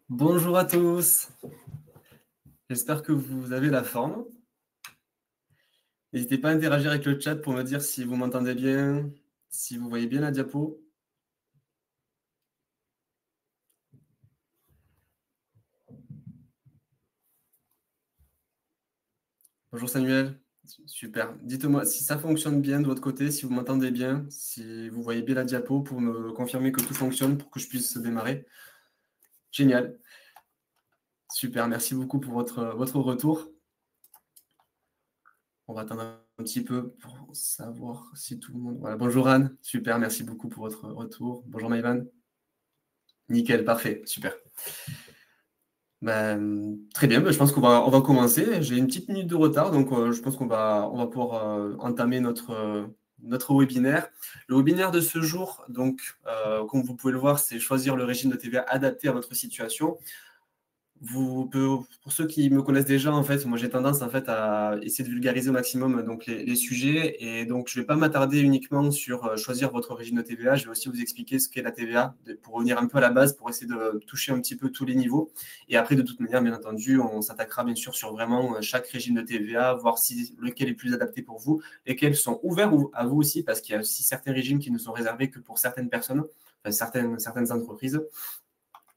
Bonjour à tous, j'espère que vous avez la forme. N'hésitez pas à interagir avec le chat pour me dire si vous m'entendez bien, si vous voyez bien la diapo. Bonjour Samuel, super. Dites-moi si ça fonctionne bien de votre côté, si vous m'entendez bien, si vous voyez bien la diapo pour me confirmer que tout fonctionne pour que je puisse démarrer. Génial, super, merci beaucoup pour votre retour. On va attendre un petit peu pour savoir si tout le monde... Voilà, bonjour Anne, super, merci beaucoup pour votre retour. Bonjour Maïvan. Nickel, parfait, super. Très bien, je pense qu'on va commencer. J'ai une petite minute de retard, donc je pense qu'on va pouvoir entamer notre webinaire. Le webinaire de ce jour, donc, comme vous pouvez le voir, c'est choisir le régime de TVA adapté à votre situation. Pour ceux qui me connaissent déjà, en fait, moi j'ai tendance en fait à essayer de vulgariser au maximum donc les sujets, et donc je ne vais pas m'attarder uniquement sur choisir votre régime de TVA. Je vais aussi vous expliquer ce qu'est la TVA pour revenir un peu à la base, pour essayer de toucher un petit peu tous les niveaux. Et après, de toute manière, bien entendu, on s'attaquera bien sûr sur vraiment chaque régime de TVA, voir si lequel est plus adapté pour vous, lesquels sont ouverts à vous aussi, parce qu'il y a aussi certains régimes qui ne sont réservés que pour certaines personnes, enfin, certaines entreprises.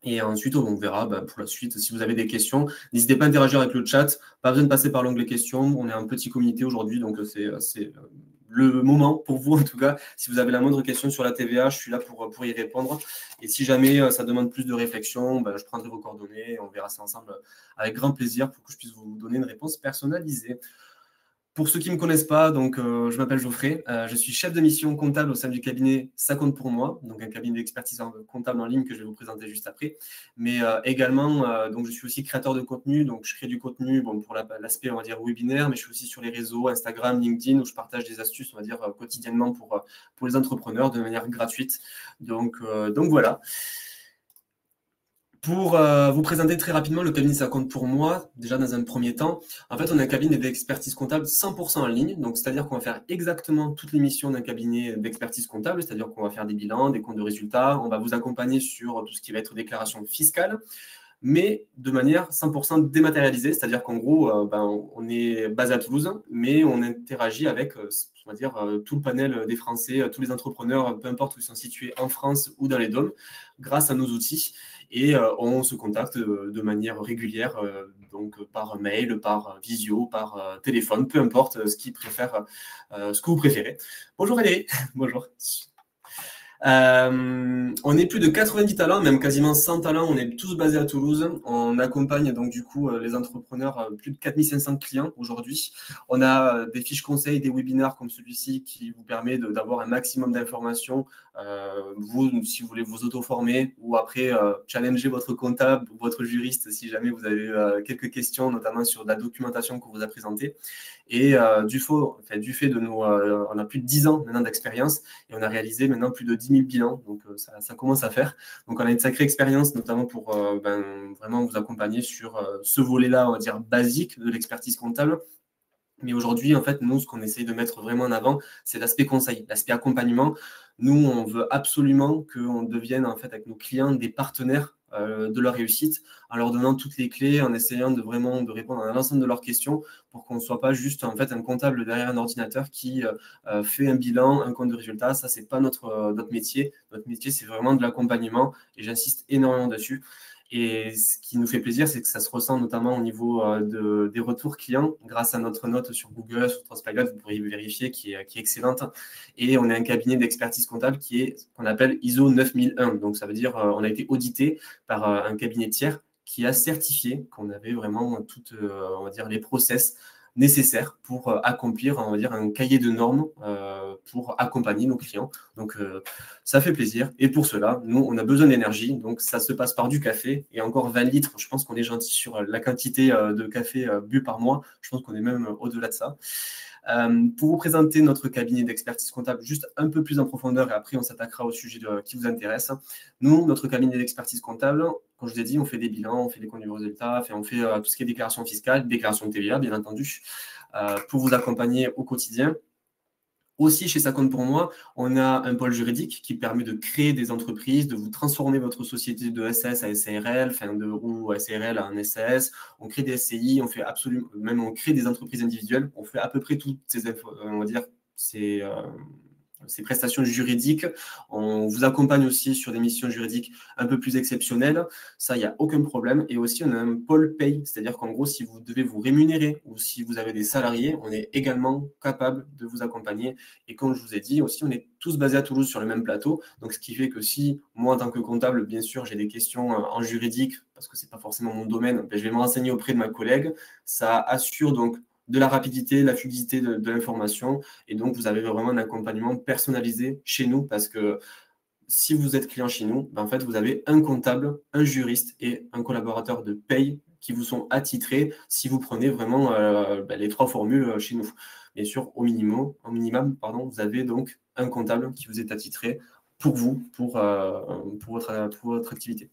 Et ensuite, on verra pour la suite. Si vous avez des questions, n'hésitez pas à interagir avec le chat. Pas besoin de passer par l'onglet questions. On est un petit comité aujourd'hui, donc c'est le moment pour vous, en tout cas. Si vous avez la moindre question sur la TVA, je suis là pour y répondre. Et si jamais ça demande plus de réflexion, je prendrai vos coordonnées et on verra ça ensemble avec grand plaisir pour que je puisse vous donner une réponse personnalisée. Pour ceux qui ne me connaissent pas, donc, je m'appelle Geoffrey, je suis chef de mission comptable au sein du cabinet Ça compte pour moi, donc un cabinet d'expertise comptable en ligne que je vais vous présenter juste après. Mais également, donc, je suis aussi créateur de contenu, donc je crée du contenu pour l'aspect, on va dire, webinaire, mais je suis aussi sur les réseaux Instagram, LinkedIn, où je partage des astuces, on va dire, quotidiennement pour les entrepreneurs de manière gratuite. Donc voilà. Pour vous présenter très rapidement le cabinet Ça compte pour moi, déjà dans un premier temps, en fait, on a un cabinet d'expertise comptable 100% en ligne, donc c'est-à-dire qu'on va faire exactement toutes les missions d'un cabinet d'expertise comptable, c'est-à-dire qu'on va faire des bilans, des comptes de résultats, on va vous accompagner sur tout ce qui va être déclaration fiscale, mais de manière 100% dématérialisée, c'est-à-dire qu'en gros, on est basé à Toulouse, mais on interagit avec, on va dire, tout le panel des Français, tous les entrepreneurs, peu importe où ils sont situés en France ou dans les DOM, grâce à nos outils. Et on se contacte de manière régulière, donc par mail, par visio, par téléphone, peu importe ce que vous préférez. Bonjour Valérie, bonjour. On est plus de 90 talents, même quasiment 100 talents. On est tous basés à Toulouse. On accompagne donc du coup les entrepreneurs, plus de 4500 clients aujourd'hui. On a des fiches conseils, des webinaires comme celui-ci qui vous permet d'avoir un maximum d'informations. Vous, si vous voulez vous auto-former ou après challenger votre comptable ou votre juriste si jamais vous avez quelques questions, notamment sur la documentation qu'on vous a présentée. Et du fait de nous, on a plus de 10 ans maintenant d'expérience et on a réalisé maintenant plus de 10 000 bilans, donc ça commence à faire. Donc on a une sacrée expérience, notamment pour vraiment vous accompagner sur ce volet-là, on va dire, basique de l'expertise comptable. Mais aujourd'hui, en fait, nous, ce qu'on essaye de mettre vraiment en avant, c'est l'aspect conseil, l'aspect accompagnement. Nous, on veut absolument qu'on devienne, en fait, avec nos clients, des partenaires de leur réussite, en leur donnant toutes les clés, en essayant de vraiment de répondre à l'ensemble de leurs questions pour qu'on ne soit pas juste, en fait, un comptable derrière un ordinateur qui fait un bilan, un compte de résultat. Ça, c'est pas notre métier. Notre métier, c'est vraiment de l'accompagnement et j'insiste énormément dessus. Et ce qui nous fait plaisir, c'est que ça se ressent notamment au niveau des retours clients grâce à notre note sur Google, sur Trustpilot, vous pourriez vérifier, qui est excellente. Et on est un cabinet d'expertise comptable qui est qu'on appelle ISO 9001. Donc ça veut dire on a été audité par un cabinet tiers qui a certifié qu'on avait vraiment toutes, on va dire, les process nécessaires pour accomplir, on va dire, un cahier de normes pour accompagner nos clients. Donc, ça fait plaisir. Et pour cela, nous, on a besoin d'énergie. Donc, ça se passe par du café. Et encore 20 litres, je pense qu'on est gentil sur la quantité de café bu par mois. Je pense qu'on est même au-delà de ça. Pour vous présenter notre cabinet d'expertise comptable juste un peu plus en profondeur, et après on s'attaquera au sujet qui vous intéresse. Nous, notre cabinet d'expertise comptable, comme je vous ai dit, on fait des bilans, on fait des comptes de résultats, on fait tout ce qui est déclaration fiscale, déclaration de TVA, bien entendu, pour vous accompagner au quotidien. Aussi, chez Ça compte pour moi, on a un pôle juridique qui permet de créer des entreprises, de vous transformer votre société de SAS à SARL, enfin ou SARL à un SAS. On crée des SCI, on fait absolument, même on crée des entreprises individuelles. On fait à peu près toutes ces, on va dire, ces prestations juridiques. On vous accompagne aussi sur des missions juridiques un peu plus exceptionnelles. Ça, il n'y a aucun problème. Et aussi, on a un pôle paye, c'est-à-dire qu'en gros, si vous devez vous rémunérer ou si vous avez des salariés, on est également capable de vous accompagner. Et comme je vous ai dit, aussi, on est tous basés à Toulouse sur le même plateau. Donc, ce qui fait que si moi, en tant que comptable, bien sûr, j'ai des questions en juridique, parce que ce n'est pas forcément mon domaine, je vais me renseigner auprès de ma collègue. Ça assure donc de la rapidité, la fluidité de l'information. Et donc, vous avez vraiment un accompagnement personnalisé chez nous parce que si vous êtes client chez nous, en fait, vous avez un comptable, un juriste et un collaborateur de paye qui vous sont attitrés si vous prenez vraiment les 3 formules chez nous. Bien sûr, au minimum, vous avez donc un comptable qui vous est attitré pour vous, pour votre activité.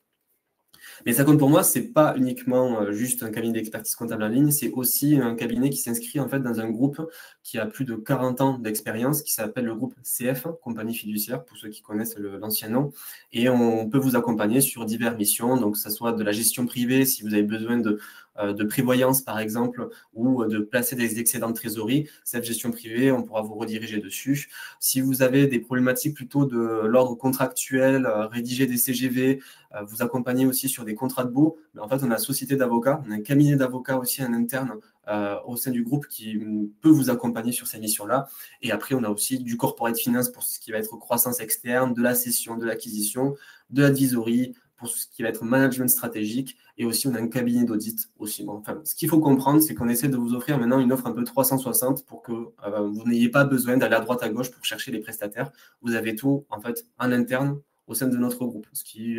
Mais Ça compte pour moi, c'est pas uniquement juste un cabinet d'expertise comptable en ligne, c'est aussi un cabinet qui s'inscrit en fait dans un groupe qui a plus de 40 ans d'expérience, qui s'appelle le groupe CF, Compagnie Fiduciaire, pour ceux qui connaissent l'ancien nom. Et on peut vous accompagner sur diverses missions, donc que ce soit de la gestion privée, si vous avez besoin de prévoyance, par exemple, ou de placer des excédents de trésorerie. Cette gestion privée, on pourra vous rediriger dessus. Si vous avez des problématiques plutôt de l'ordre contractuel, rédiger des CGV, vous accompagner aussi sur des contrats de baux. Mais en fait, on a une société d'avocats, on a un cabinet d'avocats aussi en interne au sein du groupe qui peut vous accompagner sur ces missions-là. Et après, on a aussi du corporate finance pour ce qui va être croissance externe, de la cession, de l'acquisition, de l'advisory, pour ce qui va être management stratégique, et aussi on a un cabinet d'audit aussi. Bon, enfin, ce qu'il faut comprendre, c'est qu'on essaie de vous offrir maintenant une offre un peu 360 pour que vous n'ayez pas besoin d'aller à droite à gauche pour chercher les prestataires. Vous avez tout en fait en interne au sein de notre groupe, ce qui,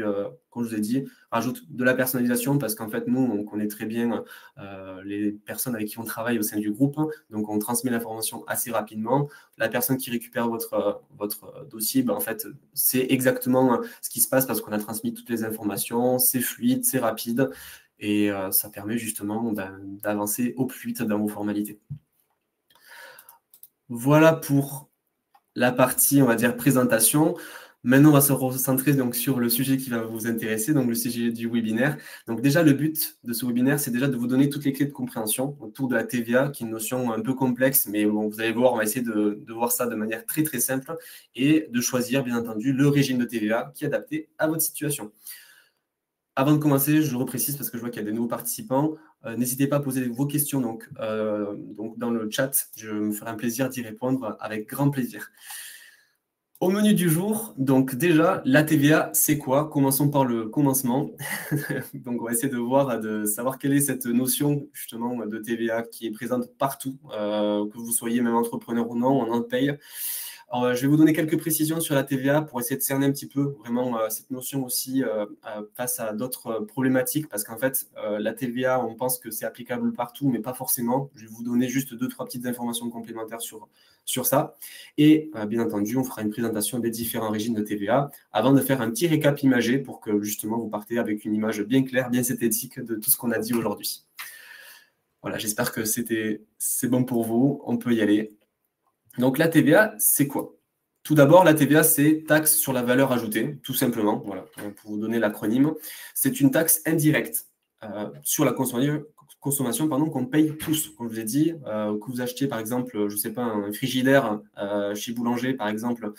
comme je vous ai dit, rajoute de la personnalisation parce qu'en fait, nous, on connaît très bien les personnes avec qui on travaille au sein du groupe, donc on transmet l'information assez rapidement. La personne qui récupère votre dossier, en fait, c'est exactement ce qui se passe parce qu'on a transmis toutes les informations, c'est fluide, c'est rapide, et ça permet justement d'avancer au plus vite dans vos formalités. Voilà pour la partie, on va dire, présentation. Maintenant, on va se recentrer donc sur le sujet qui va vous intéresser, donc le sujet du webinaire. Donc déjà, le but de ce webinaire, c'est déjà de vous donner toutes les clés de compréhension autour de la TVA, qui est une notion un peu complexe, mais bon, vous allez voir, on va essayer de voir ça de manière très, très simple et de choisir, bien entendu, le régime de TVA qui est adapté à votre situation. Avant de commencer, je reprécise parce que je vois qu'il y a des nouveaux participants. N'hésitez pas à poser vos questions donc dans le chat. Je me ferai un plaisir d'y répondre avec grand plaisir. Au menu du jour, donc déjà, la TVA, c'est quoi? Commençons par le commencement. Donc, on va essayer de savoir quelle est cette notion justement de TVA qui est présente partout, que vous soyez même entrepreneur ou non, on en paye. Alors, je vais vous donner quelques précisions sur la TVA pour essayer de cerner un petit peu vraiment cette notion aussi face à d'autres problématiques, parce qu'en fait, la TVA, on pense que c'est applicable partout, mais pas forcément. Je vais vous donner juste 2-3 petites informations complémentaires sur ça. Et bien entendu, on fera une présentation des différents régimes de TVA avant de faire un petit récap imagé pour que justement vous partez avec une image bien claire, bien synthétique de tout ce qu'on a dit aujourd'hui. Voilà, j'espère que c'est bon pour vous. On peut y aller. Donc, la TVA, c'est quoi? Tout d'abord, la TVA, c'est taxe sur la valeur ajoutée, tout simplement. Voilà, pour vous donner l'acronyme. C'est une taxe indirecte sur la consommation qu'on paye tous. Comme je vous ai dit, que vous achetiez, par exemple, je ne sais pas, un frigidaire chez Boulanger, par exemple,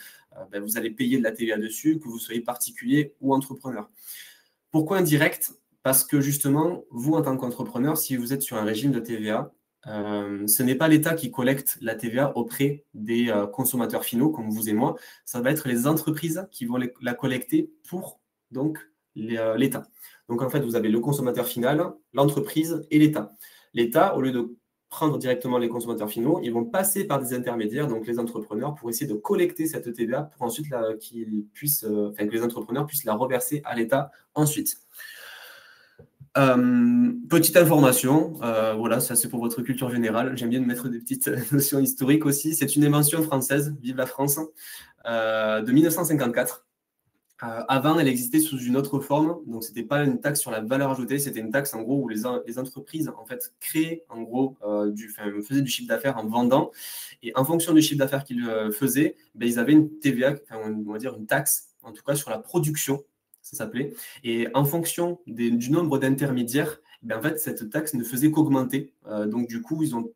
vous allez payer de la TVA dessus, que vous soyez particulier ou entrepreneur. Pourquoi indirect? Parce que justement, vous, en tant qu'entrepreneur, si vous êtes sur un régime de TVA, ce n'est pas l'État qui collecte la TVA auprès des consommateurs finaux, comme vous et moi. Ça va être les entreprises qui vont la collecter pour donc l'État. Donc, en fait, vous avez le consommateur final, l'entreprise et l'État. L'État, au lieu de prendre directement les consommateurs finaux, ils vont passer par des intermédiaires, donc les entrepreneurs, pour essayer de collecter cette TVA pour ensuite que les entrepreneurs puissent la reverser à l'État ensuite. Petite information, voilà, ça c'est pour votre culture générale. J'aime bien mettre des petites notions historiques aussi. C'est une invention française, vive la France, de 1954. Avant, elle existait sous une autre forme, donc c'était pas une taxe sur la valeur ajoutée, c'était une taxe en gros où les entreprises en fait créaient en gros faisaient du chiffre d'affaires en vendant, et en fonction du chiffre d'affaires qu'ils faisaient, ben, ils avaient une TVA, on va dire une taxe en tout cas sur la production, ça s'appelait, et en fonction du nombre d'intermédiaires, ben, en fait cette taxe ne faisait qu'augmenter, donc du coup ils ont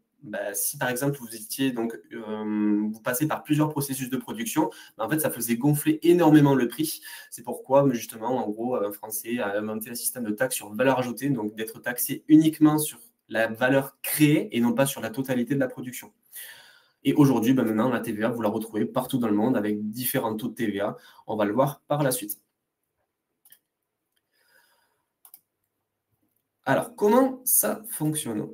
si par exemple vous passez par plusieurs processus de production, en fait ça faisait gonfler énormément le prix. C'est pourquoi justement en gros un Français a inventé un système de taxe sur valeur ajoutée, donc d'être taxé uniquement sur la valeur créée et non pas sur la totalité de la production. Et aujourd'hui, maintenant, la TVA, vous la retrouvez partout dans le monde avec différents taux de TVA. On va le voir par la suite. Alors, comment ça fonctionne?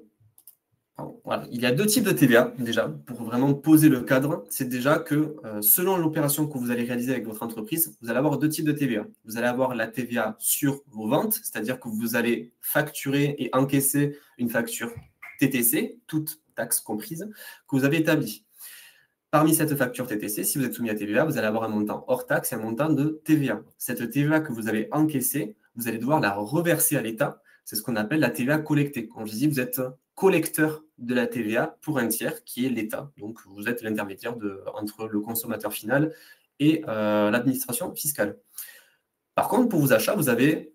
Voilà. Il y a deux types de TVA, déjà, pour vraiment poser le cadre. C'est déjà que selon l'opération que vous allez réaliser avec votre entreprise, vous allez avoir deux types de TVA. Vous allez avoir la TVA sur vos ventes, c'est-à-dire que vous allez facturer et encaisser une facture TTC, toute taxe comprise, que vous avez établie. Parmi cette facture TTC, si vous êtes soumis à TVA, vous allez avoir un montant hors taxe et un montant de TVA. Cette TVA que vous avez encaissée, vous allez devoir la reverser à l'État. C'est ce qu'on appelle la TVA collectée. Comme je dis, vous êtes collecteur de la TVA pour un tiers qui est l'État. Donc, vous êtes l'intermédiaire entre le consommateur final et l'administration fiscale. Par contre, pour vos achats, vous allez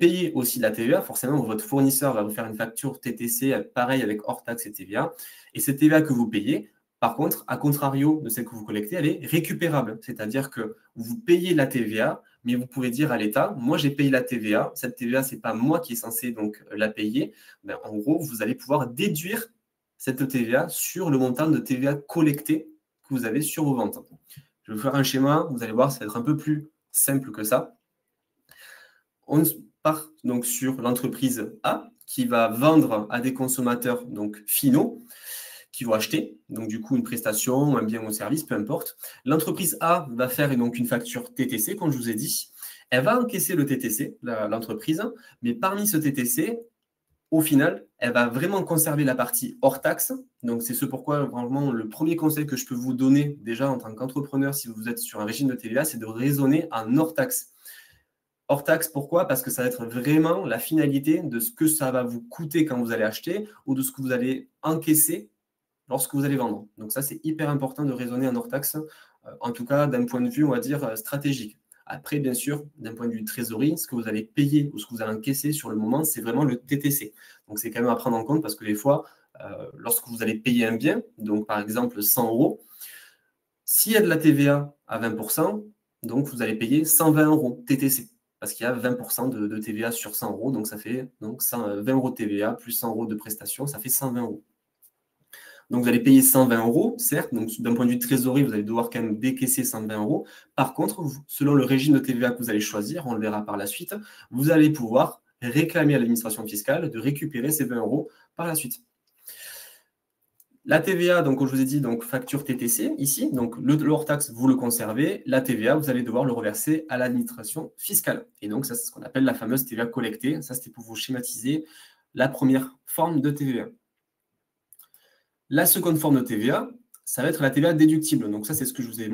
payer aussi la TVA. Forcément, votre fournisseur va vous faire une facture TTC, pareil avec hors taxe et TVA. Et cette TVA que vous payez, par contre, à contrario de celle que vous collectez, elle est récupérable. C'est-à-dire que vous payez la TVA, mais vous pouvez dire à l'État, moi j'ai payé la TVA, cette TVA, ce n'est pas moi qui est censé donc la payer. Ben, en gros, vous allez pouvoir déduire cette TVA sur le montant de TVA collecté que vous avez sur vos ventes. Je vais vous faire un schéma, vous allez voir, ça va être un peu plus simple que ça. On part donc sur l'entreprise A qui va vendre à des consommateurs donc finaux qui vont acheter, donc du coup une prestation, un bien ou un service, peu importe. L'entreprise A va faire donc une facture TTC, comme je vous ai dit. Elle va encaisser le TTC, l'entreprise, mais parmi ce TTC, au final, elle va vraiment conserver la partie hors taxe. Donc c'est ce pourquoi vraiment le premier conseil que je peux vous donner déjà en tant qu'entrepreneur, si vous êtes sur un régime de TVA, c'est de raisonner en hors taxe. Hors taxe, pourquoi? Parce que ça va être vraiment la finalité de ce que ça va vous coûter quand vous allez acheter ou de ce que vous allez encaisser lorsque vous allez vendre. Donc ça, c'est hyper important de raisonner en hors taxe, en tout cas d'un point de vue, on va dire, stratégique. Après, bien sûr, d'un point de vue trésorerie, ce que vous allez payer ou ce que vous allez encaisser sur le moment, c'est vraiment le TTC. Donc c'est quand même à prendre en compte parce que des fois, lorsque vous allez payer un bien, donc par exemple 100 €, s'il y a de la TVA à 20%, donc vous allez payer 120 € TTC parce qu'il y a 20% de TVA sur 100 €, donc ça fait donc 20 € de TVA plus 100 € de prestations, ça fait 120 €. Donc, vous allez payer 120 €, certes. Donc, d'un point de vue de trésorerie, vous allez devoir quand même décaisser 120 €. Par contre, selon le régime de TVA que vous allez choisir, on le verra par la suite, vous allez pouvoir réclamer à l'administration fiscale de récupérer ces 20 € par la suite. La TVA, donc, comme je vous ai dit, donc, facture TTC ici. Donc, le hors-taxe, vous le conservez. La TVA, vous allez devoir le reverser à l'administration fiscale. Et donc, ça, c'est ce qu'on appelle la fameuse TVA collectée. Ça, c'était pour vous schématiser la première forme de TVA. La seconde forme de TVA, ça va être la TVA déductible. Donc ça, c'est ce que je vous ai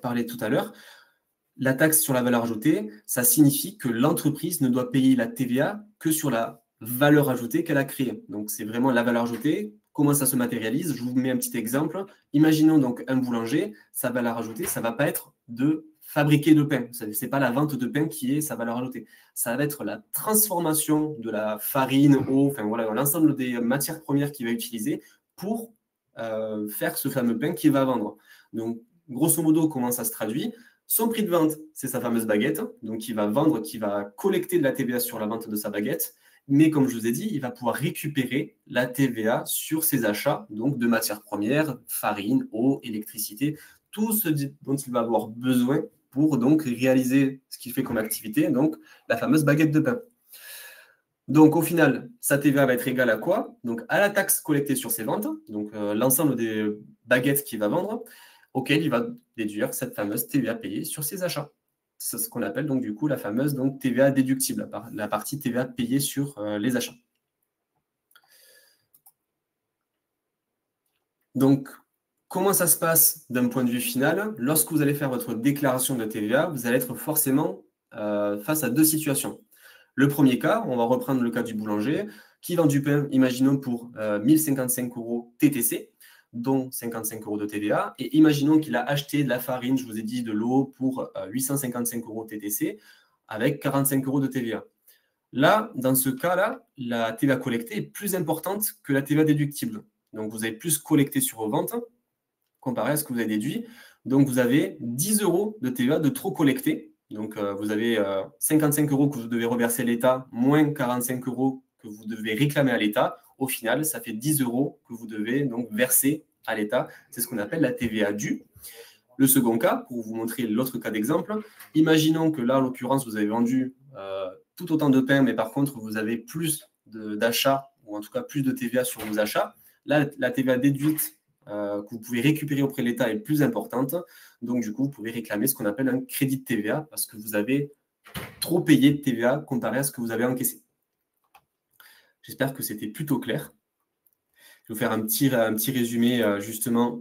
parlé tout à l'heure. La taxe sur la valeur ajoutée, ça signifie que l'entreprise ne doit payer la TVA que sur la valeur ajoutée qu'elle a créée. Donc c'est vraiment la valeur ajoutée. Comment ça se matérialise? Je vous mets un petit exemple. Imaginons donc un boulanger, sa valeur ajoutée, ça ne va pas être de fabriquer de pain. Ce n'est pas la vente de pain qui est sa valeur ajoutée. Ça va être la transformation de la farine, eau, enfin voilà, l'ensemble des matières premières qu'il va utiliser pour faire ce fameux pain qu'il va vendre. Donc, grosso modo, comment ça se traduit? Son prix de vente, c'est sa fameuse baguette, donc il va vendre, qui va collecter de la TVA sur la vente de sa baguette, mais comme je vous ai dit, il va pouvoir récupérer la TVA sur ses achats, donc de matières premières, farine, eau, électricité, tout ce dont il va avoir besoin pour donc réaliser ce qu'il fait comme activité, donc la fameuse baguette de pain. Donc, au final, sa TVA va être égale à quoi? Donc, à la taxe collectée sur ses ventes, donc l'ensemble des baguettes qu'il va vendre, auquel il va déduire cette fameuse TVA payée sur ses achats. C'est ce qu'on appelle donc du coup la fameuse donc, TVA déductible, la partie TVA payée sur les achats. Donc, Comment ça se passe d'un point de vue final? Lorsque vous allez faire votre déclaration de TVA, vous allez être forcément face à deux situations. Le premier cas, on va reprendre le cas du boulanger qui vend du pain, imaginons pour 1055 euros TTC, dont 55 euros de TVA. Et imaginons qu'il a acheté de la farine, je vous ai dit de l'eau, pour 855 euros TTC, avec 45 euros de TVA. Là, dans ce cas-là, la TVA collectée est plus importante que la TVA déductible. Donc, vous avez plus collecté sur vos ventes comparé à ce que vous avez déduit. Donc, vous avez 10 euros de TVA de trop collecté. Donc, vous avez 55 euros que vous devez reverser à l'État, moins 45 euros que vous devez réclamer à l'État. Au final, ça fait 10 euros que vous devez donc verser à l'État. C'est ce qu'on appelle la TVA due. Le second cas, pour vous montrer l'autre cas d'exemple, imaginons que là, en l'occurrence, vous avez vendu tout autant de pain, mais par contre, vous avez plus d'achats, ou en tout cas plus de TVA sur vos achats. Là, la TVA déduite que vous pouvez récupérer auprès de l'État est plus importante. Donc, du coup, vous pouvez réclamer ce qu'on appelle un crédit de TVA parce que vous avez trop payé de TVA comparé à ce que vous avez encaissé. J'espère que c'était plutôt clair. Je vais vous faire un petit résumé justement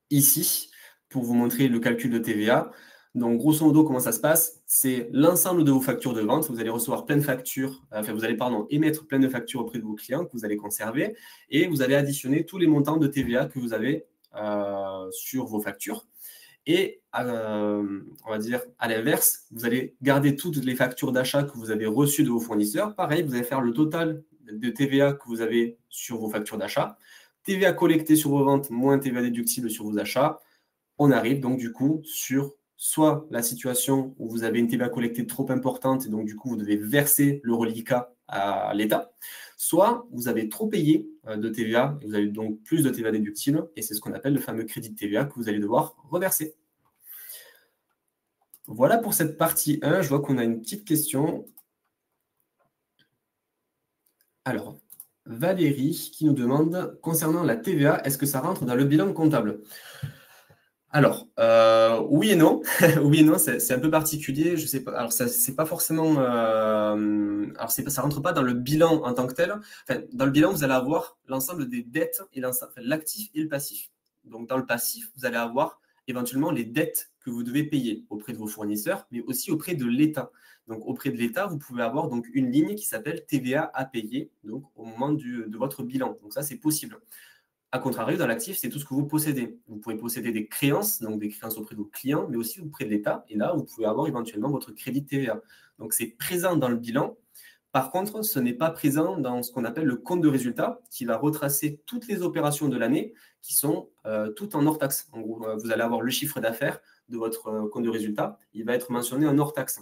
ici pour vous montrer le calcul de TVA. Donc, grosso modo, comment ça se passe? C'est l'ensemble de vos factures de vente. Vous allez recevoir plein de factures, vous allez émettre plein de factures auprès de vos clients que vous allez conserver et vous allez additionner tous les montants de TVA que vous avez sur vos factures. Et on va dire à l'inverse, vous allez garder toutes les factures d'achat que vous avez reçues de vos fournisseurs. Pareil, vous allez faire le total de TVA que vous avez sur vos factures d'achat. TVA collectée sur vos ventes, moins TVA déductible sur vos achats. On arrive donc du coup sur soit la situation où vous avez une TVA collectée trop importante et donc du coup vous devez verser le reliquat à l'État, soit vous avez trop payé de TVA et vous avez donc plus de TVA déductible et c'est ce qu'on appelle le fameux crédit de TVA que vous allez devoir reverser. Voilà pour cette partie 1. Je vois qu'on a une petite question. Alors, Valérie qui nous demande, concernant la TVA, est-ce que ça rentre dans le bilan comptable? Alors, oui et non. Oui et non, c'est un peu particulier. Je sais pas. Alors, ça, c'est pas forcément. Alors, ça rentre pas dans le bilan en tant que tel. Enfin, dans le bilan, vous allez avoir l'ensemble des dettes et l'actif et le passif. Donc, dans le passif, vous allez avoir éventuellement les dettes que vous devez payer auprès de vos fournisseurs, mais aussi auprès de l'État. Donc, auprès de l'État, vous pouvez avoir donc une ligne qui s'appelle TVA à payer, donc au moment de votre bilan. Donc, ça, c'est possible. A contrario, dans l'actif, c'est tout ce que vous possédez. Vous pouvez posséder des créances, donc des créances auprès de vos clients, mais aussi auprès de l'État. Et là, vous pouvez avoir éventuellement votre crédit de TVA. Donc, c'est présent dans le bilan. Par contre, ce n'est pas présent dans ce qu'on appelle le compte de résultat, qui va retracer toutes les opérations de l'année qui sont toutes en hors taxe. En gros, vous allez avoir le chiffre d'affaires de votre compte de résultat. Il va être mentionné en hors taxe.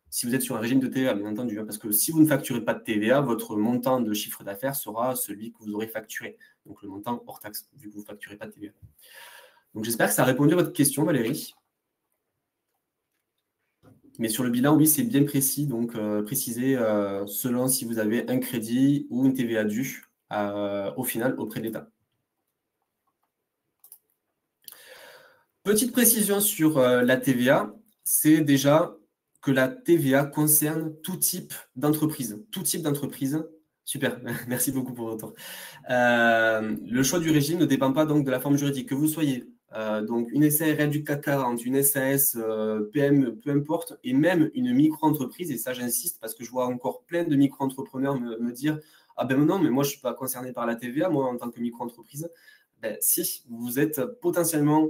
Si vous êtes sur un régime de TVA, bien entendu, parce que si vous ne facturez pas de TVA, votre montant de chiffre d'affaires sera celui que vous aurez facturé, donc le montant hors taxe, vu que vous ne facturez pas de TVA. Donc j'espère que ça a répondu à votre question, Valérie. Mais sur le bilan, oui, c'est bien précis, donc précisé selon si vous avez un crédit ou une TVA due au final auprès de l'État. Petite précision sur la TVA, c'est déjà que la TVA concerne tout type d'entreprise. Tout type d'entreprise. Super, merci beaucoup pour votre temps. Le choix du régime ne dépend pas donc de la forme juridique. Que vous soyez donc une SARL du CAC 40, une SAS, PME, peu importe, et même une micro-entreprise, et ça j'insiste parce que je vois encore plein de micro-entrepreneurs me dire « Ah ben non, mais moi je ne suis pas concerné par la TVA, moi en tant que micro-entreprise ». Ben, si vous êtes potentiellement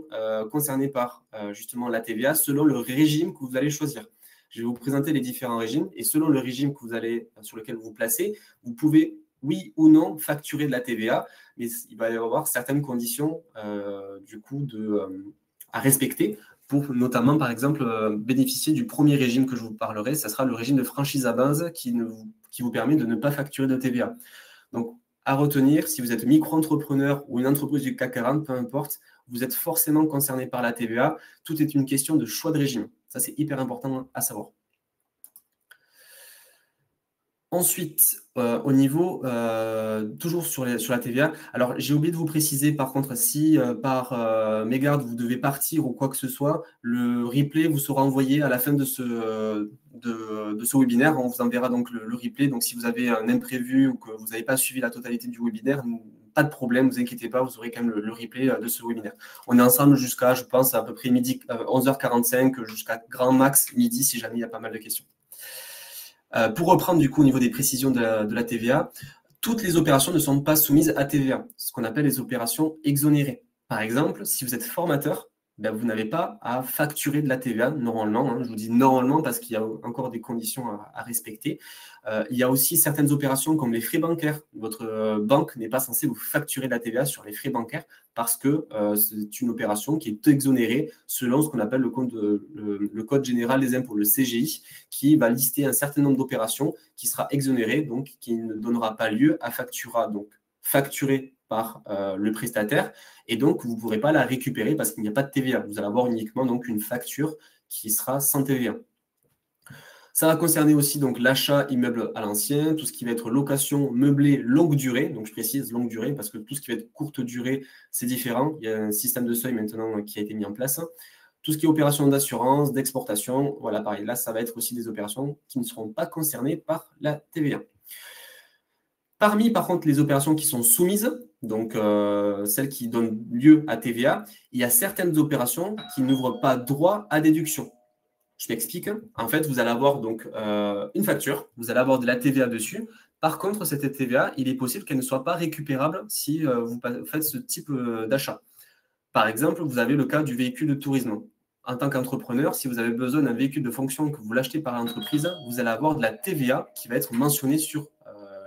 concerné par justement la TVA selon le régime que vous allez choisir. Je vais vous présenter les différents régimes et selon le régime sur lequel vous vous placez, vous pouvez, oui ou non, facturer de la TVA, mais il va y avoir certaines conditions du coup à respecter pour notamment, par exemple, bénéficier du premier régime que je vous parlerai. Ça sera le régime de franchise à base qui vous permet de ne pas facturer de TVA. Donc, à retenir, si vous êtes micro-entrepreneur ou une entreprise du CAC 40, peu importe, vous êtes forcément concerné par la TVA. Tout est une question de choix de régime. Ça, c'est hyper important à savoir. Ensuite, au niveau, toujours sur la TVA, alors j'ai oublié de vous préciser par contre, si par mégarde vous devez partir ou quoi que ce soit, le replay vous sera envoyé à la fin de ce webinaire. On vous enverra donc le replay. Donc si vous avez un imprévu ou que vous n'avez pas suivi la totalité du webinaire, pas de problème, vous inquiétez pas, vous aurez quand même le replay de ce webinaire. On est ensemble jusqu'à, je pense, à peu près midi, 11h45, jusqu'à grand max midi, si jamais il y a pas mal de questions. Pour reprendre du coup au niveau des précisions de la TVA, toutes les opérations ne sont pas soumises à TVA, ce qu'on appelle les opérations exonérées. Par exemple, si vous êtes formateur, ben, vous n'avez pas à facturer de la TVA normalement. Hein, je vous dis normalement parce qu'il y a encore des conditions à respecter. Il y a aussi certaines opérations comme les frais bancaires. Votre banque n'est pas censée vous facturer de la TVA sur les frais bancaires parce que c'est une opération qui est exonérée selon ce qu'on appelle le Code général des impôts, le CGI, qui va lister un certain nombre d'opérations qui sera exonérée, donc qui ne donnera pas lieu à factura. Donc facturé par le prestataire, et donc vous ne pourrez pas la récupérer parce qu'il n'y a pas de TVA. Vous allez avoir uniquement donc une facture qui sera sans TVA. Ça va concerner aussi donc l'achat immeuble à l'ancien, tout ce qui va être location meublée longue durée. Donc je précise longue durée parce que tout ce qui va être courte durée, c'est différent. Il y a un système de seuil maintenant qui a été mis en place. Tout ce qui est opération d'assurance, d'exportation, voilà, pareil. Là, ça va être aussi des opérations qui ne seront pas concernées par la TVA. Parmi, par contre, les opérations qui sont soumises, donc celles qui donnent lieu à TVA, il y a certaines opérations qui n'ouvrent pas droit à déduction. Je m'explique. En fait, vous allez avoir donc une facture, vous allez avoir de la TVA dessus. Par contre, cette TVA, il est possible qu'elle ne soit pas récupérable si vous faites ce type d'achat. Par exemple, vous avez le cas du véhicule de tourisme. En tant qu'entrepreneur, si vous avez besoin d'un véhicule de fonction que vous l'achetez par l'entreprise, vous allez avoir de la TVA qui va être mentionnée sur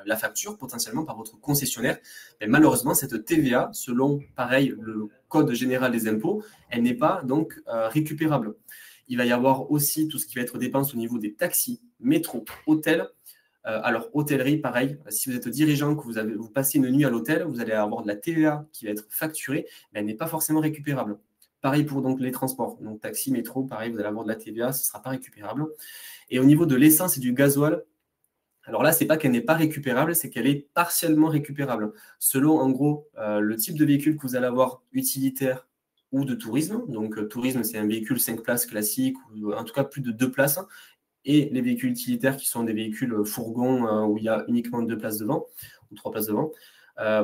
la facture, potentiellement par votre concessionnaire. Mais malheureusement, cette TVA, selon, pareil, le Code général des impôts, elle n'est pas donc récupérable. Il va y avoir aussi tout ce qui va être dépenses au niveau des taxis, métro, hôtels. Alors, hôtellerie, pareil, si vous êtes dirigeant, que vous passez une nuit à l'hôtel, vous allez avoir de la TVA qui va être facturée, mais elle n'est pas forcément récupérable. Pareil pour donc, les transports. Donc, taxi, métro, pareil, vous allez avoir de la TVA, ce ne sera pas récupérable. Et au niveau de l'essence et du gasoil, alors là, ce n'est pas qu'elle n'est pas récupérable, c'est qu'elle est partiellement récupérable. Selon, en gros, le type de véhicule que vous allez avoir, utilitaire ou de tourisme. Donc, tourisme, c'est un véhicule 5 places classique, ou en tout cas plus de 2 places. Et les véhicules utilitaires qui sont des véhicules fourgons où il y a uniquement 2 places devant, ou 3 places devant.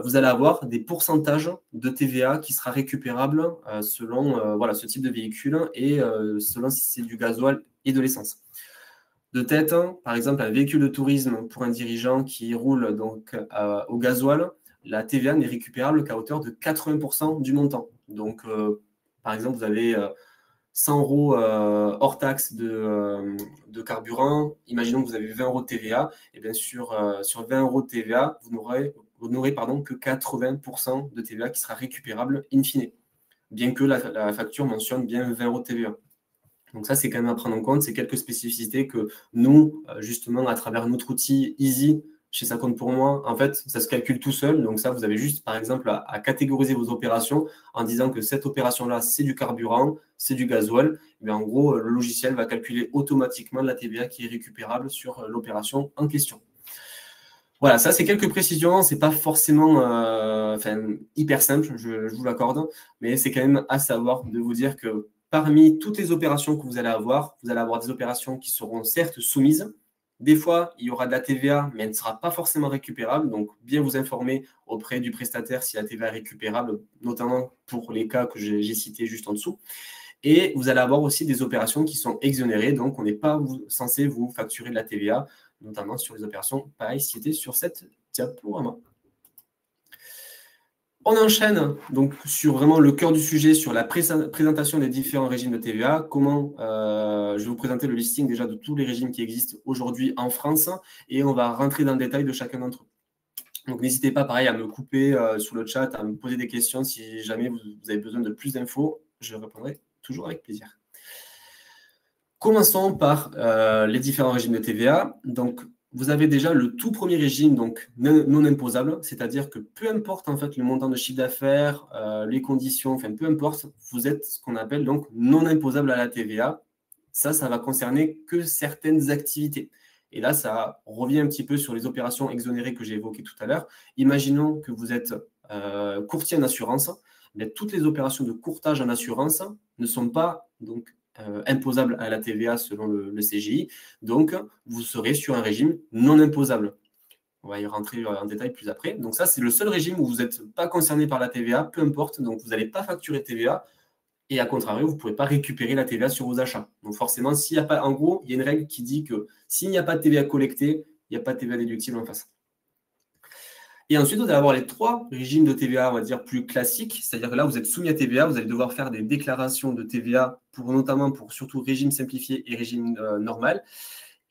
Vous allez avoir des pourcentages de TVA qui sera récupérable selon voilà, ce type de véhicule et selon si c'est du gasoil et de l'essence. De tête, par exemple, un véhicule de tourisme pour un dirigeant qui roule donc au gasoil, la TVA n'est récupérable qu'à hauteur de 80% du montant. Donc, par exemple, vous avez 100 € hors taxe de carburant. Imaginons que vous avez 20 € de TVA. Et bien sûr, sur 20 € de TVA, vous n'aurez que 80% de TVA qui sera récupérable in fine, bien que la facture mentionne bien 20 € de TVA. Donc ça, c'est quand même à prendre en compte. C'est quelques spécificités que nous, justement, à travers notre outil Easy, chez Ça compte pour moi, en fait, ça se calcule tout seul. Donc ça, vous avez juste, par exemple, à catégoriser vos opérations en disant que cette opération-là, c'est du carburant, c'est du gasoil. Mais en gros, le logiciel va calculer automatiquement la TVA qui est récupérable sur l'opération en question. Voilà, ça, c'est quelques précisions. Ce n'est pas forcément hyper simple, je vous l'accorde, mais c'est quand même à savoir de vous dire que parmi toutes les opérations que vous allez avoir des opérations qui seront certes soumises. Des fois, il y aura de la TVA, mais elle ne sera pas forcément récupérable. Donc, bien vous informer auprès du prestataire si la TVA est récupérable, notamment pour les cas que j'ai cités juste en dessous. Et vous allez avoir aussi des opérations qui sont exonérées. Donc, on n'est pas censé vous facturer de la TVA, notamment sur les opérations, pareil, citées sur cette diaporama. On enchaîne donc sur vraiment le cœur du sujet, sur la présentation des différents régimes de TVA. Comment je vais vous présenter le listing déjà de tous les régimes qui existent aujourd'hui en France et on va rentrer dans le détail de chacun d'entre eux. Donc n'hésitez pas, pareil, à me couper sur le chat, à me poser des questions si jamais vous avez besoin de plus d'infos. Je répondrai toujours avec plaisir. Commençons par les différents régimes de TVA. Donc, vous avez déjà le tout premier régime, donc non imposable, c'est-à-dire que peu importe en fait le montant de chiffre d'affaires, les conditions, enfin peu importe, vous êtes ce qu'on appelle donc non imposable à la TVA. Ça va concerner que certaines activités. Et là, ça revient un petit peu sur les opérations exonérées que j'ai évoquées tout à l'heure. Imaginons que vous êtes courtier en assurance. Mais toutes les opérations de courtage en assurance ne sont pas donc imposable à la TVA selon le CGI. Donc, vous serez sur un régime non imposable. On va y rentrer en détail plus après. Donc ça, c'est le seul régime où vous n'êtes pas concerné par la TVA, peu importe. Donc vous n'allez pas facturer TVA. Et à contrario, vous ne pouvez pas récupérer la TVA sur vos achats. Donc forcément, s'il y a pas, en gros, il y a une règle qui dit que s'il n'y a pas de TVA collectée, il n'y a pas de TVA déductible en face. Et ensuite, vous allez avoir les 3 régimes de TVA, on va dire, plus classiques. C'est-à-dire que là, vous êtes soumis à TVA, vous allez devoir faire des déclarations de TVA, notamment pour surtout régime simplifié et régime normal.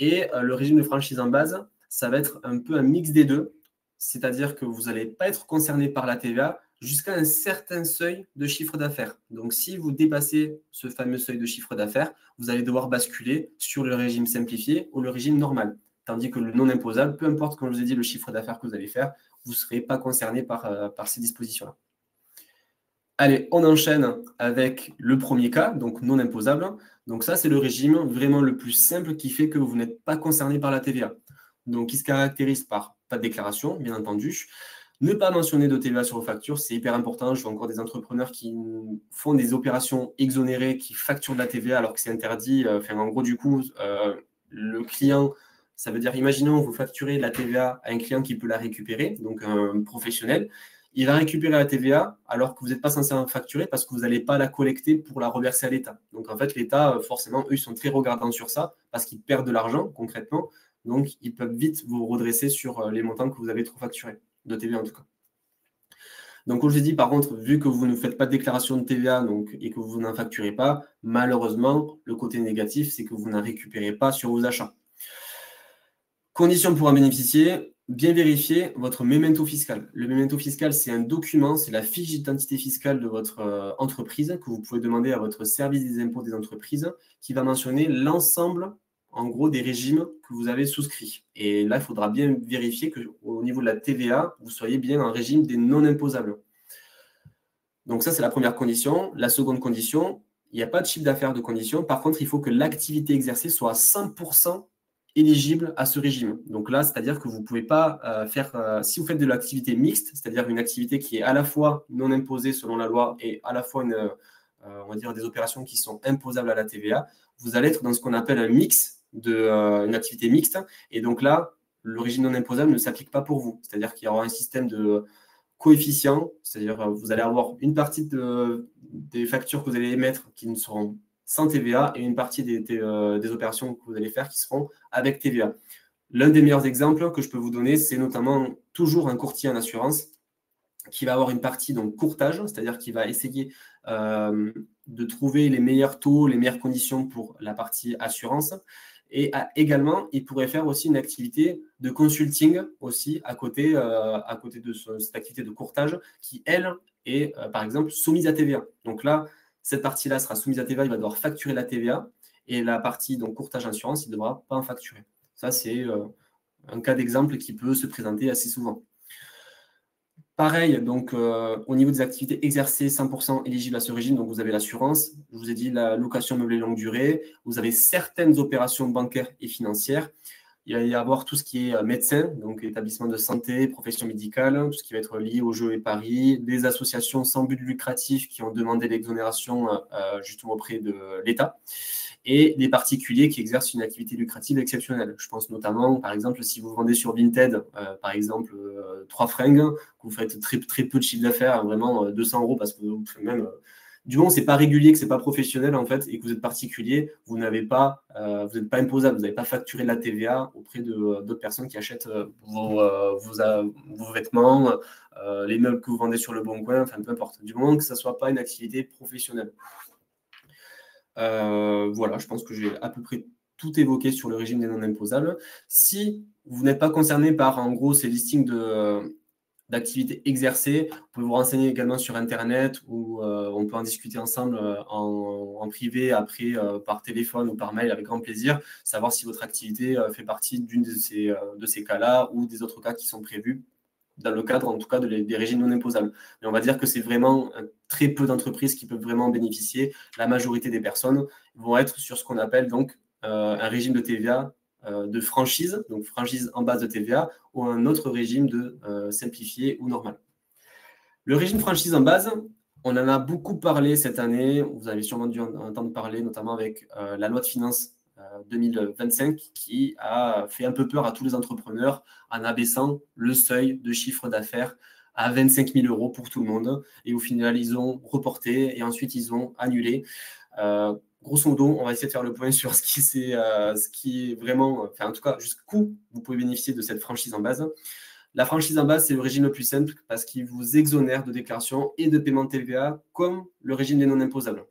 Et le régime de franchise en base, ça va être un peu un mix des deux. C'est-à-dire que vous n'allez pas être concerné par la TVA jusqu'à un certain seuil de chiffre d'affaires. Donc, si vous dépassez ce fameux seuil de chiffre d'affaires, vous allez devoir basculer sur le régime simplifié ou le régime normal. Tandis que le non imposable, peu importe, comme je vous ai dit, le chiffre d'affaires que vous allez faire, vous ne serez pas concerné par ces dispositions-là. Allez, on enchaîne avec le premier cas, donc non imposable. Donc ça, c'est le régime vraiment le plus simple qui fait que vous n'êtes pas concerné par la TVA. Donc, il se caractérise par pas de déclaration, bien entendu. Ne pas mentionner de TVA sur vos factures, c'est hyper important. Je vois encore des entrepreneurs qui font des opérations exonérées, qui facturent de la TVA alors que c'est interdit. En gros, du coup, le client, ça veut dire, imaginons, vous facturez de la TVA à un client qui peut la récupérer, donc un professionnel. Il va récupérer la TVA alors que vous n'êtes pas censé en facturer parce que vous n'allez pas la collecter pour la reverser à l'État. Donc, en fait, l'État, forcément, eux, ils sont très regardants sur ça parce qu'ils perdent de l'argent, concrètement. Donc, ils peuvent vite vous redresser sur les montants que vous avez trop facturés, de TVA en tout cas. Donc, comme je dis, par contre, vu que vous ne faites pas de déclaration de TVA et que vous n'en facturez pas, malheureusement, le côté négatif, c'est que vous n'en récupérez pas sur vos achats. Conditions pour en bénéficier, bien vérifier votre memento fiscal. Le memento fiscal, c'est un document, c'est la fiche d'identité fiscale de votre entreprise que vous pouvez demander à votre service des impôts des entreprises qui va mentionner l'ensemble, en gros, des régimes que vous avez souscrits. Et là, il faudra bien vérifier qu'au niveau de la TVA, vous soyez bien en régime des non imposables. Donc ça, c'est la première condition. La seconde condition, il n'y a pas de chiffre d'affaires de condition. Par contre, il faut que l'activité exercée soit à 100% éligible à ce régime. Donc là, c'est-à-dire que vous ne pouvez pas si vous faites de l'activité mixte, c'est-à-dire une activité qui est à la fois non imposée selon la loi et à la fois on va dire des opérations qui sont imposables à la TVA, vous allez être dans ce qu'on appelle un mix, une activité mixte. Et donc là, le régime non imposable ne s'applique pas pour vous. C'est-à-dire qu'il y aura un système de coefficient, c'est-à-dire vous allez avoir une partie des factures que vous allez émettre qui ne seront sans TVA et une partie des opérations que vous allez faire qui seront avec TVA. L'un des meilleurs exemples que je peux vous donner, c'est notamment toujours un courtier en assurance qui va avoir une partie donc courtage, c'est-à-dire qui va essayer de trouver les meilleurs taux, les meilleures conditions pour la partie assurance. Et également, il pourrait faire aussi une activité de consulting aussi à côté de cette activité de courtage qui, elle, est par exemple soumise à TVA. Donc là, cette partie-là sera soumise à TVA, il va devoir facturer la TVA et la partie donc courtage assurance, il ne devra pas en facturer. Ça, c'est un cas d'exemple qui peut se présenter assez souvent. Pareil, donc au niveau des activités exercées 100% éligibles à ce régime, donc vous avez l'assurance, je vous ai dit la location meublée longue durée, vous avez certaines opérations bancaires et financières, il va y avoir tout ce qui est médecin, donc établissement de santé, profession médicale, tout ce qui va être lié aux jeux et paris, des associations sans but lucratif qui ont demandé l'exonération justement auprès de l'État, et des particuliers qui exercent une activité lucrative exceptionnelle. Je pense notamment, par exemple, si vous vendez sur Vinted, par exemple, 3 fringues, que vous faites très, très peu de chiffre d'affaires, vraiment 200 € parce que même... du moment où ce n'est pas régulier, que ce n'est pas professionnel, en fait, et que vous êtes particulier, vous n'êtes pas imposable, vous n'avez pas facturé de la TVA auprès d'autres personnes qui achètent vos vêtements, les meubles que vous vendez sur le bon coin, enfin peu importe. Du moment que ça ne soit pas une activité professionnelle. Voilà, je pense que j'ai à peu près tout évoqué sur le régime des non imposables. Si vous n'êtes pas concerné par, en gros, ces listings d'activités exercées, vous pouvez vous renseigner également sur Internet ou on peut en discuter ensemble en privé, après par téléphone ou par mail avec grand plaisir, savoir si votre activité fait partie d'une de ces cas-là ou des autres cas qui sont prévus dans le cadre, en tout cas, des régimes non imposables. Mais on va dire que c'est vraiment très peu d'entreprises qui peuvent vraiment en bénéficier. La majorité des personnes vont être sur ce qu'on appelle donc un régime de TVA de franchise, donc franchise en base de TVA, ou un autre régime de simplifié ou normal. Le régime franchise en base, on en a beaucoup parlé cette année. Vous avez sûrement dû en entendre parler, notamment avec la loi de finances 2025 qui a fait un peu peur à tous les entrepreneurs en abaissant le seuil de chiffre d'affaires à 25 000 euros pour tout le monde. Et au final, ils ont reporté et ensuite ils ont annulé. Grosso modo, on va essayer de faire le point sur ce qui est vraiment, enfin en tout cas, jusqu'où vous pouvez bénéficier de cette franchise en base. La franchise en base, c'est le régime le plus simple parce qu'il vous exonère de déclaration et de paiement de TVA comme le régime des non imposables.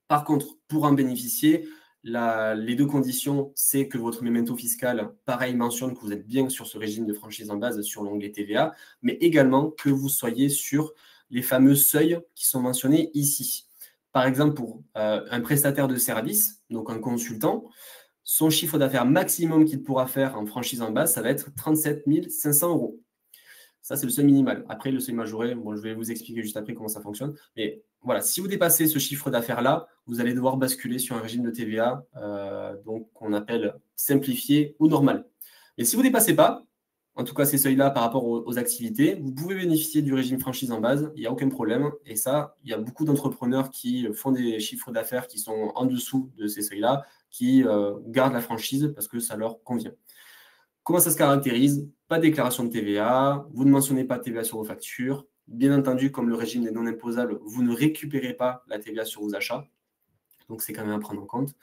Par contre, pour en bénéficier, les deux conditions, c'est que votre memento fiscal, pareil, mentionne que vous êtes bien sur ce régime de franchise en base sur l'onglet TVA, mais également que vous soyez sur les fameux seuils qui sont mentionnés ici. Par exemple, pour un prestataire de service, donc un consultant, son chiffre d'affaires maximum qu'il pourra faire en franchise en base, ça va être 37 500 euros. Ça, c'est le seuil minimal. Après, le seuil majoré, bon, je vais vous expliquer juste après comment ça fonctionne. Mais voilà, si vous dépassez ce chiffre d'affaires-là, vous allez devoir basculer sur un régime de TVA donc qu'on appelle simplifié ou normal. Mais si vous ne dépassez pas, en tout cas ces seuils-là par rapport aux activités, vous pouvez bénéficier du régime franchise en base, il n'y a aucun problème. Et ça, il y a beaucoup d'entrepreneurs qui font des chiffres d'affaires qui sont en dessous de ces seuils-là, qui gardent la franchise parce que ça leur convient. Comment ça se caractérise? Pas de déclaration de TVA, vous ne mentionnez pas de TVA sur vos factures. Bien entendu, comme le régime des non imposables, vous ne récupérez pas la TVA sur vos achats. Donc, c'est quand même à prendre en compte.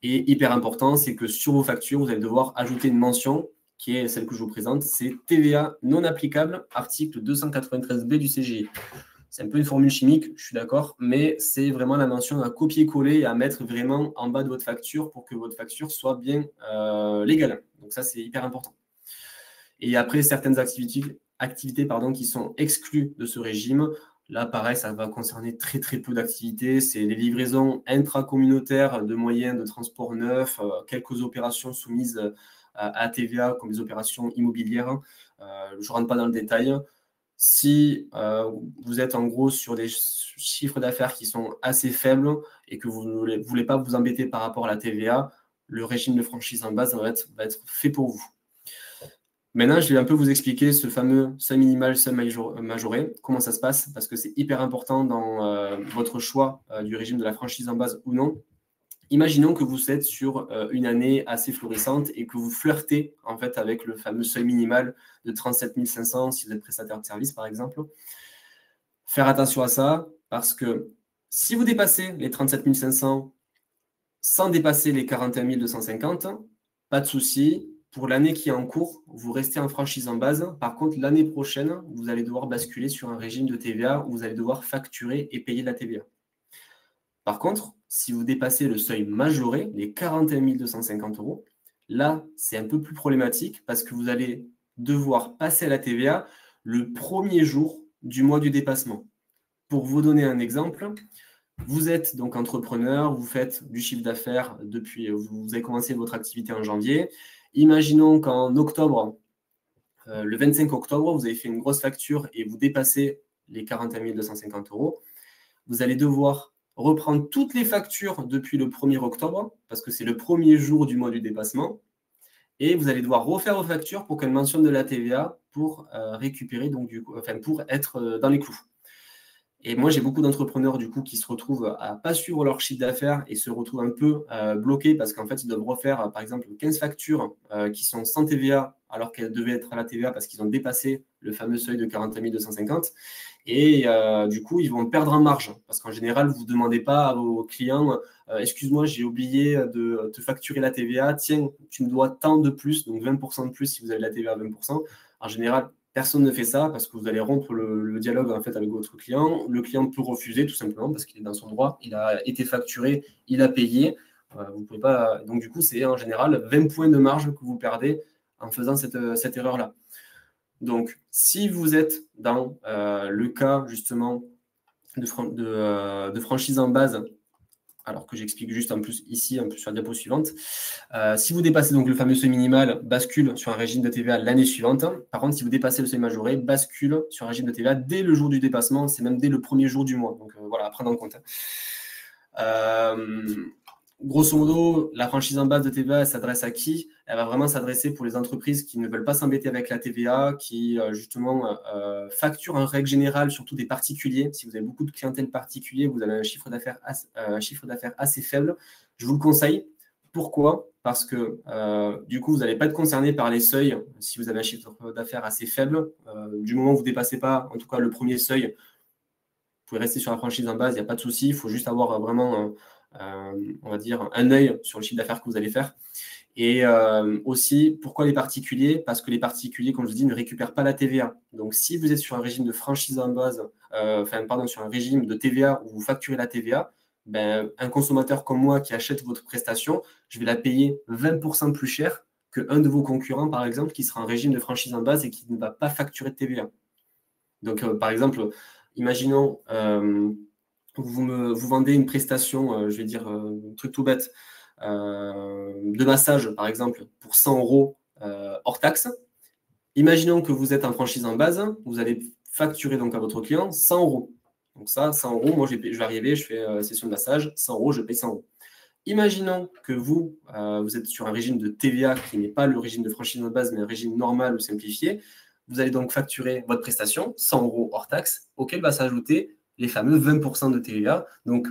Et hyper important, c'est que sur vos factures, vous allez devoir ajouter une mention qui est celle que je vous présente, c'est TVA non applicable, article 293B du CGI. C'est un peu une formule chimique, je suis d'accord, mais c'est vraiment la mention à copier-coller et à mettre vraiment en bas de votre facture pour que votre facture soit bien légale. Donc ça, c'est hyper important. Et après, certaines activités qui sont exclues de ce régime, là, pareil, ça va concerner très, très peu d'activités. C'est les livraisons intracommunautaires de moyens de transport neufs, quelques opérations soumises à TVA, comme les opérations immobilières. Je ne rentre pas dans le détail. Si vous êtes en gros sur des chiffres d'affaires qui sont assez faibles et que vous ne voulez pas vous embêter par rapport à la TVA, le régime de franchise en base va être fait pour vous. Maintenant, je vais un peu vous expliquer ce fameux seuil minimal, seuil majoré, comment ça se passe, parce que c'est hyper important dans votre choix du régime de la franchise en base ou non. Imaginons que vous êtes sur une année assez florissante et que vous flirtez en fait avec le fameux seuil minimal de 37 500 si vous êtes prestataire de service par exemple. Faire attention à ça parce que si vous dépassez les 37 500 sans dépasser les 41 250, pas de souci. Pour l'année qui est en cours, vous restez en franchise en base. Par contre, l'année prochaine, vous allez devoir basculer sur un régime de TVA où vous allez devoir facturer et payer de la TVA. Par contre, si vous dépassez le seuil majoré, les 41 250 euros, là, c'est un peu plus problématique parce que vous allez devoir passer à la TVA le premier jour du mois du dépassement. Pour vous donner un exemple, vous êtes donc entrepreneur, vous faites du chiffre d'affaires depuis, vous avez commencé votre activité en janvier. Imaginons qu'en octobre, le 25 octobre, vous avez fait une grosse facture et vous dépassez les 41 250 euros. Vous allez devoir reprendre toutes les factures depuis le 1er octobre, parce que c'est le premier jour du mois du dépassement, et vous allez devoir refaire vos factures pour qu'elles mentionnent de la TVA pour récupérer, donc pour être dans les clous. Et moi, j'ai beaucoup d'entrepreneurs du coup qui se retrouvent à ne pas suivre leur chiffre d'affaires et se retrouvent un peu bloqués parce qu'en fait, ils doivent refaire par exemple 15 factures qui sont sans TVA alors qu'elles devaient être à la TVA parce qu'ils ont dépassé le fameux seuil de 41 250. Et du coup, ils vont perdre en marge parce qu'en général, vous ne demandez pas à vos clients excuse-moi, j'ai oublié de te facturer la TVA. Tiens, tu me dois tant de plus, donc 20% de plus si vous avez la TVA à 20%. En général, personne ne fait ça parce que vous allez rompre le dialogue en fait avec votre client. Le client peut refuser tout simplement parce qu'il est dans son droit. Il a été facturé, il a payé. Vous pouvez pas. Donc du coup, c'est en général 20 points de marge que vous perdez en faisant cette erreur-là. Donc, si vous êtes dans le cas justement de franchise en base, alors que j'explique juste en plus ici, en plus sur la diapo suivante. Si vous dépassez donc le fameux seuil minimal, bascule sur un régime de TVA l'année suivante. Par contre, si vous dépassez le seuil majoré, bascule sur un régime de TVA dès le jour du dépassement, c'est même dès le premier jour du mois. Donc voilà, à prendre en compte. Grosso modo, la franchise en base de TVA, elle s'adresse à qui? Elle va vraiment s'adresser pour les entreprises qui ne veulent pas s'embêter avec la TVA, qui justement facturent en règle générale, surtout des particuliers. Si vous avez beaucoup de clientèle particulier, vous avez un chiffre d'affaires assez faible. Je vous le conseille. Pourquoi? Parce que du coup, vous n'allez pas être concerné par les seuils si vous avez un chiffre d'affaires assez faible. Du moment où vous ne dépassez pas, en tout cas, le premier seuil, vous pouvez rester sur la franchise en base, il n'y a pas de souci. Il faut juste avoir vraiment, on va dire, un œil sur le chiffre d'affaires que vous allez faire. Et aussi, pourquoi les particuliers? Parce que les particuliers, comme je vous dis, ne récupèrent pas la TVA. Donc, si vous êtes sur un régime de franchise en base, sur un régime de TVA où vous facturez la TVA, ben, un consommateur comme moi qui achète votre prestation, je vais la payer 20% plus cher qu'un de vos concurrents, par exemple, qui sera en régime de franchise en base et qui ne va pas facturer de TVA. Donc, par exemple, imaginons, vous vendez une prestation, je vais dire un truc tout bête, de massage, par exemple, pour 100 euros hors taxe. Imaginons que vous êtes en franchise en base, vous allez facturer donc à votre client 100 euros. Donc ça, 100 euros, moi je vais arriver, je fais session de massage, 100 euros, je paye 100 euros. Imaginons que vous êtes sur un régime de TVA qui n'est pas le régime de franchise en base, mais un régime normal ou simplifié. Vous allez donc facturer votre prestation, 100 euros hors taxe, auquel va s'ajouter les fameux 20% de TVA. Donc,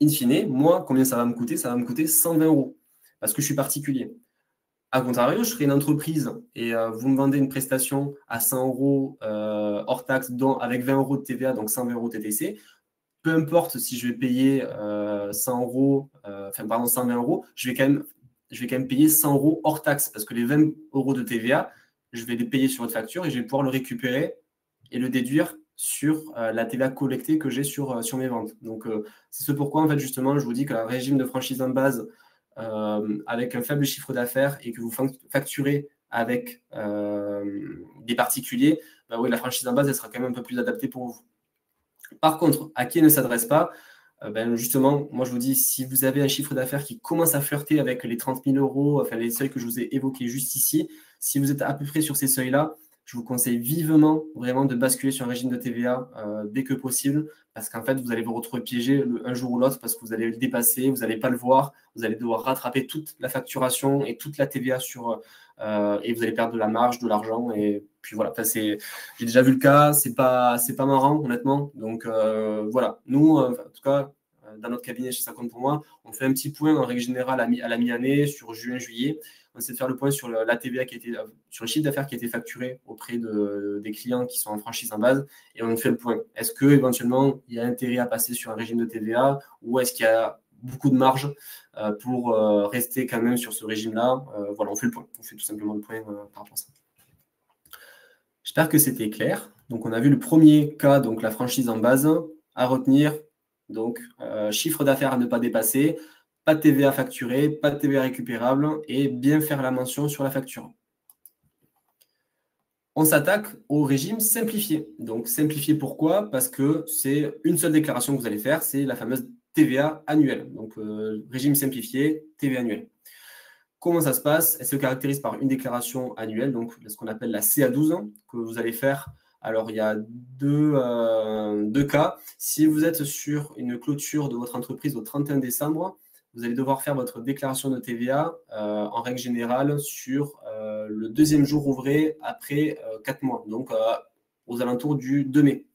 in fine, moi, combien ça va me coûter? Ça va me coûter 120 euros parce que je suis particulier. A contrario, je serai une entreprise et vous me vendez une prestation à 100 euros hors taxe, avec 20 euros de TVA, donc 120 euros TTC. Peu importe si je vais payer 100 euros, 120 euros, je vais quand même payer 100 euros hors taxe parce que les 20 euros de TVA, je vais les payer sur votre facture et je vais pouvoir le récupérer et le déduire sur la TVA collectée que j'ai sur mes ventes. Donc, c'est ce pourquoi, en fait, justement, je vous dis qu'un régime de franchise en base avec un faible chiffre d'affaires et que vous facturez avec des particuliers, bah oui, la franchise en base, elle sera quand même un peu plus adaptée pour vous. Par contre, à qui elle ne s'adresse pas? Justement, moi je vous dis, si vous avez un chiffre d'affaires qui commence à flirter avec les 30 000 euros, enfin les seuils que je vous ai évoqués juste ici, si vous êtes à peu près sur ces seuils-là, je vous conseille vivement vraiment de basculer sur un régime de TVA dès que possible, parce qu'en fait, vous allez vous retrouver piégé un jour ou l'autre parce que vous allez le dépasser, vous n'allez pas le voir, vous allez devoir rattraper toute la facturation et toute la TVA et vous allez perdre de la marge, de l'argent, et puis voilà. Enfin, j'ai déjà vu le cas, c'est pas marrant, honnêtement. Donc voilà, nous, en tout cas, dans notre cabinet chez Ça compte pour moi, on fait un petit point en règle générale à la mi-année, sur juin, juillet. On essaie de faire le point sur la TVA sur le chiffre d'affaires qui a été facturé auprès des clients qui sont en franchise en base, et on fait le point. Est-ce que éventuellement il y a intérêt à passer sur un régime de TVA, ou est-ce qu'il y a beaucoup de marge pour rester quand même sur ce régime-là? Voilà, on fait le point. On fait tout simplement le point par rapport à ça. J'espère que c'était clair. Donc, on a vu le premier cas, donc la franchise en base, à retenir. Donc, chiffre d'affaires à ne pas dépasser, pas de TVA facturée, pas de TVA récupérable et bien faire la mention sur la facture. On s'attaque au régime simplifié. Donc, simplifié pourquoi? Parce que c'est une seule déclaration que vous allez faire, c'est la fameuse TVA annuelle. Donc, régime simplifié, TVA annuelle. Comment ça se passe? Elle se caractérise par une déclaration annuelle, donc ce qu'on appelle la CA12, que vous allez faire. Alors, il y a deux cas. Si vous êtes sur une clôture de votre entreprise au 31 décembre, vous allez devoir faire votre déclaration de TVA en règle générale sur le deuxième jour ouvré après 4 mois, donc aux alentours du 2 mai.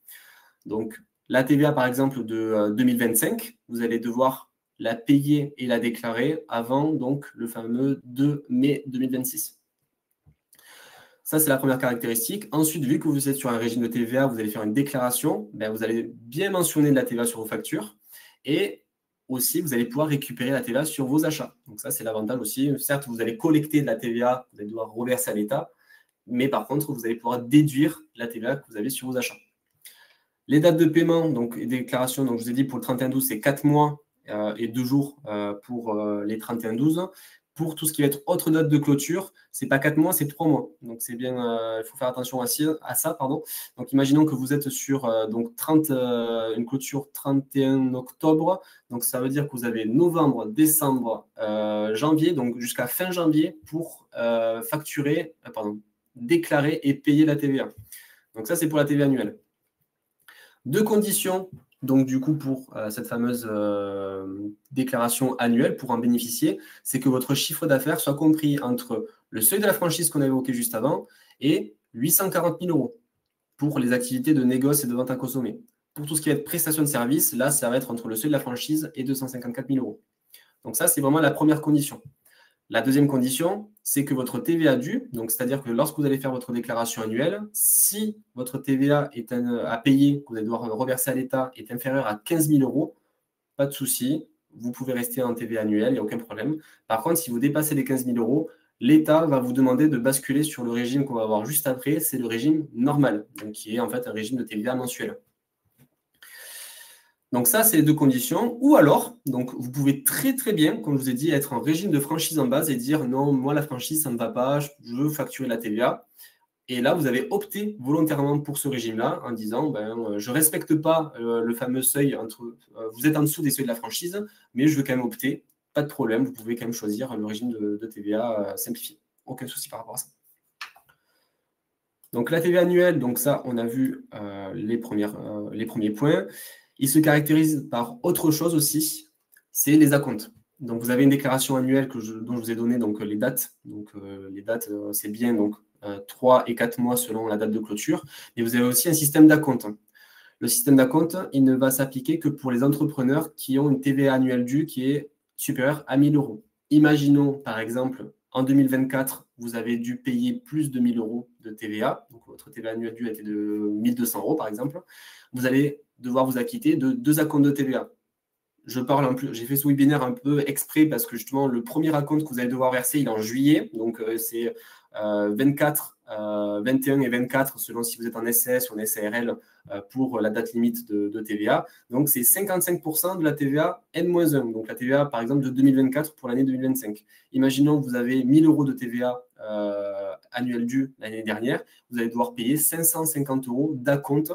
Donc, la TVA, par exemple, de 2025, vous allez devoir la payer et la déclarer avant donc le fameux 2 mai 2026. Ça, c'est la première caractéristique. Ensuite, vu que vous êtes sur un régime de TVA, vous allez faire une déclaration. Vous allez bien mentionner de la TVA sur vos factures. Et aussi, vous allez pouvoir récupérer la TVA sur vos achats. Donc ça, c'est l'avantage aussi. Certes, vous allez collecter de la TVA, vous allez devoir reverser à l'État. Mais par contre, vous allez pouvoir déduire la TVA que vous avez sur vos achats. Les dates de paiement, donc déclaration, donc je vous ai dit pour le 31-12, c'est 4 mois et 2 jours pour les 31-12. Pour tout ce qui va être autre date de clôture, ce n'est pas 4 mois, c'est 3 mois. Donc c'est bien, il faut faire attention à ça. Pardon. Donc imaginons que vous êtes sur une clôture 31 octobre. Donc ça veut dire que vous avez novembre, décembre, janvier, donc jusqu'à fin janvier pour déclarer et payer la TVA. Donc ça, c'est pour la TVA annuelle. Deux conditions, donc du coup, pour cette fameuse déclaration annuelle, pour en bénéficier, c'est que votre chiffre d'affaires soit compris entre le seuil de la franchise qu'on a évoqué juste avant et 840 000 euros pour les activités de négoce et de vente à consommer. Pour tout ce qui est prestation de service, là, ça va être entre le seuil de la franchise et 254 000 euros. Donc ça, c'est vraiment la première condition. La deuxième condition, c'est que votre TVA due, donc c'est-à-dire que lorsque vous allez faire votre déclaration annuelle, si votre TVA est à payer, que vous allez devoir reverser à l'État, est inférieur à 15 000 euros, pas de souci, vous pouvez rester en TVA annuelle, il n'y a aucun problème. Par contre, si vous dépassez les 15 000 euros, l'État va vous demander de basculer sur le régime qu'on va voir juste après, c'est le régime normal, donc qui est en fait un régime de TVA mensuel. Donc ça, c'est les deux conditions. Ou alors, donc vous pouvez très très bien, comme je vous ai dit, être en régime de franchise en base et dire non, moi la franchise, ça ne me va pas, je veux facturer la TVA. Et là, vous avez opté volontairement pour ce régime-là en disant je ne respecte pas le fameux seuil vous êtes en dessous des seuils de la franchise, mais je veux quand même opter. Pas de problème, vous pouvez quand même choisir le régime de TVA simplifié. Aucun souci par rapport à ça. Donc la TVA annuelle, donc ça, on a vu les premiers points. Il se caractérise par autre chose aussi, c'est les acomptes. Donc vous avez une déclaration annuelle dont je vous ai donné donc, les dates. Donc les dates, c'est bien donc 3 et 4 mois selon la date de clôture. Et vous avez aussi un système d'acompte. Le système d'acompte, il ne va s'appliquer que pour les entrepreneurs qui ont une TVA annuelle due qui est supérieure à 1 000 euros. Imaginons par exemple en 2024, vous avez dû payer plus de 1 000 euros de TVA. Donc votre TVA annuelle due a été de 1 200 euros par exemple. Vous allez devoir vous acquitter de 2 acomptes de TVA. J'ai fait ce webinaire un peu exprès parce que justement, le premier acompte que vous allez devoir verser, il est en juillet. Donc, c'est 24, 21 et 24 selon si vous êtes en SAS ou en SARL pour la date limite de TVA. Donc, c'est 55% de la TVA N-1. Donc, la TVA, par exemple, de 2024 pour l'année 2025. Imaginons que vous avez 1 000 euros de TVA annuelle due l'année dernière. Vous allez devoir payer 550 euros d'acompte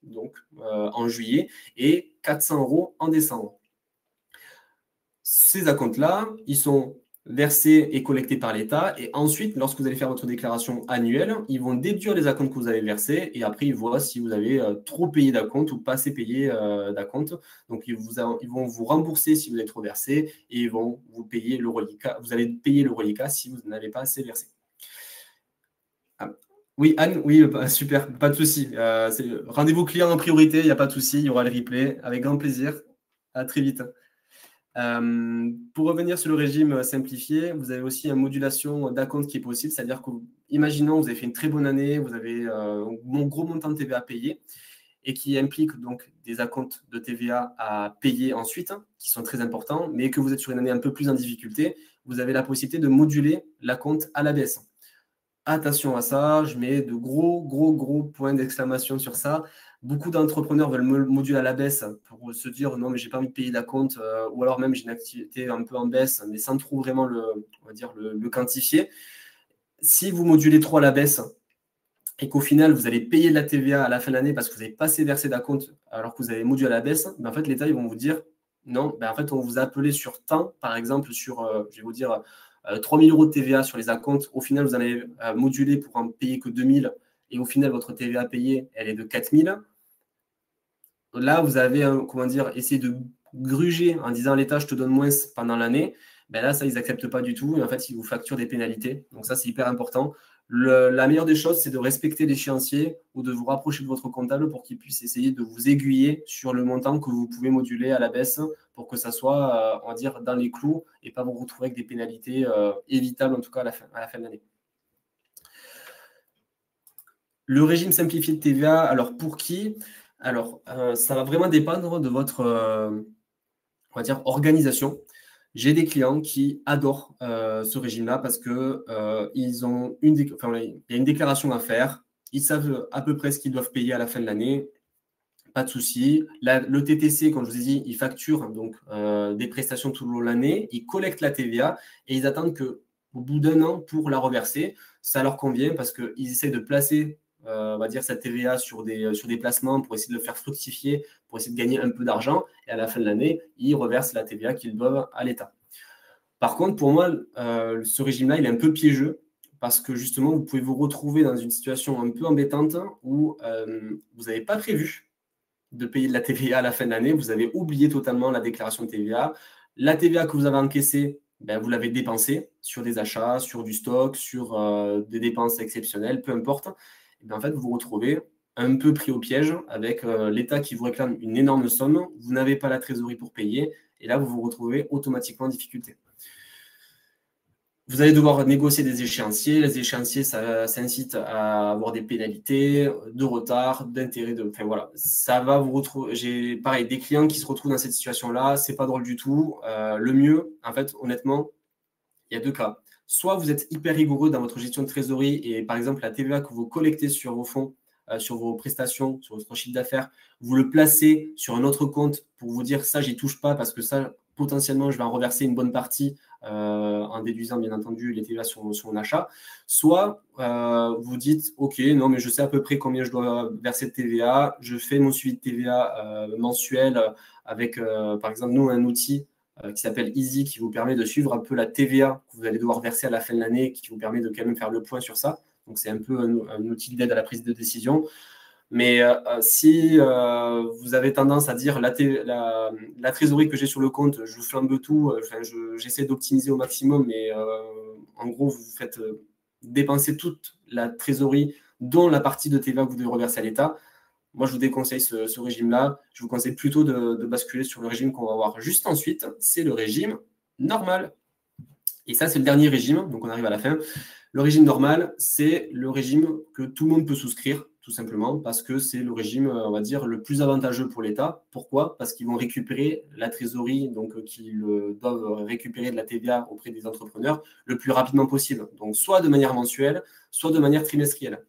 donc en juillet et 400 euros en décembre. Ces acomptes-là, ils sont versés et collectés par l'État. Et ensuite, lorsque vous allez faire votre déclaration annuelle, ils vont déduire les acomptes que vous avez versés. Et après, ils voient si vous avez trop payé d'acompte ou pas assez payé d'acompte. Donc, ils vont vous rembourser si vous avez trop versé. Et ils vont vous payer le reliquat. Vous allez payer le reliquat si vous n'avez pas assez versé. Oui, Anne, oui, super, pas de souci. Rendez-vous client en priorité, il n'y a pas de souci, il y aura le replay. Avec grand plaisir. À très vite. Pour revenir sur le régime simplifié, vous avez aussi une modulation d'acompte qui est possible, c'est-à-dire que, imaginons, vous avez fait une très bonne année, vous avez un gros montant de TVA à payer et qui implique donc des acomptes de TVA à payer ensuite, qui sont très importants, mais que vous êtes sur une année un peu plus en difficulté, vous avez la possibilité de moduler l'acompte à la baisse. Attention à ça, je mets de gros points d'exclamation sur ça. Beaucoup d'entrepreneurs veulent moduler à la baisse pour se dire non, mais j'ai pas envie de payer d'acompte, ou alors même j'ai une activité un peu en baisse, mais sans trop vraiment le quantifier. Si vous modulez trop à la baisse et qu'au final vous allez payer de la TVA à la fin de l'année parce que vous n'avez pas assez versé d'acompte alors que vous avez modulé à la baisse, en fait l'État ils vont vous dire non, en fait on vous a appelé sur temps, par exemple sur, je vais vous dire 3 000 euros de TVA sur les acomptes. Au final, vous en avez modulé pour en payer que 2 000 et au final, votre TVA payée, elle est de 4 000. Là, vous avez, essayé de gruger en disant l'État, je te donne moins pendant l'année. Là, ça, ils n'acceptent pas du tout et en fait, ils vous facturent des pénalités. Donc ça, c'est hyper important. La meilleure des choses, c'est de respecter l'échéancier ou de vous rapprocher de votre comptable pour qu'il puisse essayer de vous aiguiller sur le montant que vous pouvez moduler à la baisse pour que ça soit, on va dire, dans les clous et pas vous retrouver avec des pénalités évitables, en tout cas à la fin de l'année. Le régime simplifié de TVA, alors pour qui? Alors, ça va vraiment dépendre de votre, on va dire, organisation. J'ai des clients qui adorent ce régime-là parce que il y a une déclaration à faire. Ils savent à peu près ce qu'ils doivent payer à la fin de l'année. Pas de souci. Le TTC, comme je vous ai dit, ils facturent donc, des prestations tout le long de l'année. Ils collectent la TVA et ils attendent qu'au bout d'un an pour la reverser. Ça leur convient parce qu'ils essaient de placer on va dire, cette TVA sur des placements pour essayer de le faire fructifier, pour essayer de gagner un peu d'argent. Et à la fin de l'année, ils reversent la TVA qu'ils doivent à l'État. Par contre, pour moi, ce régime-là, il est un peu piégeux parce que justement, vous pouvez vous retrouver dans une situation un peu embêtante où vous n'avez pas prévu de payer de la TVA à la fin de l'année. Vous avez oublié totalement la déclaration de TVA. La TVA que vous avez encaissée, vous l'avez dépensée sur des achats, sur du stock, sur des dépenses exceptionnelles, peu importe. Et en fait, vous vous retrouvez un peu pris au piège avec l'État qui vous réclame une énorme somme. Vous n'avez pas la trésorerie pour payer. Et là, vous vous retrouvez automatiquement en difficulté. Vous allez devoir négocier des échéanciers. Les échéanciers, ça incite à avoir des pénalités, de retard, d'intérêt. Enfin voilà, ça va vous retrouver. J'ai pareil des clients qui se retrouvent dans cette situation-là. C'est pas drôle du tout. Le mieux, en fait, honnêtement, il y a deux cas. Soit vous êtes hyper rigoureux dans votre gestion de trésorerie et par exemple la TVA que vous collectez sur vos fonds, sur vos prestations, sur votre chiffre d'affaires, vous le placez sur un autre compte pour vous dire ça, j'y touche pas parce que ça, potentiellement, je vais en reverser une bonne partie en déduisant bien entendu les TVA sur mon achat. Soit vous dites, ok, non mais je sais à peu près combien je dois verser de TVA, je fais mon suivi de TVA mensuel avec par exemple nous un outil qui s'appelle Easy, qui vous permet de suivre un peu la TVA que vous allez devoir verser à la fin de l'année, qui vous permet de quand même faire le point sur ça. Donc, c'est un peu un outil d'aide à la prise de décision. Mais si vous avez tendance à dire la trésorerie que j'ai sur le compte, je flambe tout, j'essaie d'optimiser au maximum, mais en gros, vous faites dépenser toute la trésorerie, dont la partie de TVA que vous devez reverser à l'État. Moi, je vous déconseille ce régime-là. Je vous conseille plutôt de basculer sur le régime qu'on va voir juste ensuite. C'est le régime normal. Et ça, c'est le dernier régime. Donc, on arrive à la fin. Le régime normal, c'est le régime que tout le monde peut souscrire, tout simplement, parce que c'est le régime, on va dire, le plus avantageux pour l'État. Pourquoi? Parce qu'ils vont récupérer la trésorerie, donc qu'ils doivent récupérer de la TVA auprès des entrepreneurs le plus rapidement possible. Donc, soit de manière mensuelle, soit de manière trimestrielle.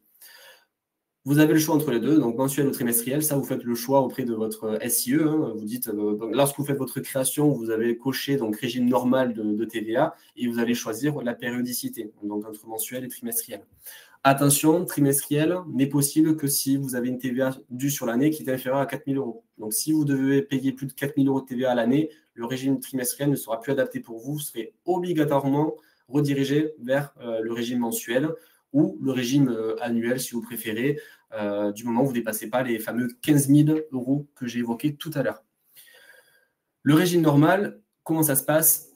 Vous avez le choix entre les deux, donc mensuel ou trimestriel. Ça, vous faites le choix auprès de votre SIE. Vous dites, donc, lorsque vous faites votre création, vous avez coché donc, régime normal de TVA et vous allez choisir la périodicité, donc entre mensuel et trimestriel. Attention, trimestriel n'est possible que si vous avez une TVA due sur l'année qui est inférieure à 4 000 euros. Donc, si vous devez payer plus de 4 000 euros de TVA à l'année, le régime trimestriel ne sera plus adapté pour vous. Vous serez obligatoirement redirigé vers le régime mensuel ou le régime annuel, si vous préférez, du moment où vous ne dépassez pas les fameux 15 000 euros que j'ai évoqués tout à l'heure. Le régime normal, comment ça se passe?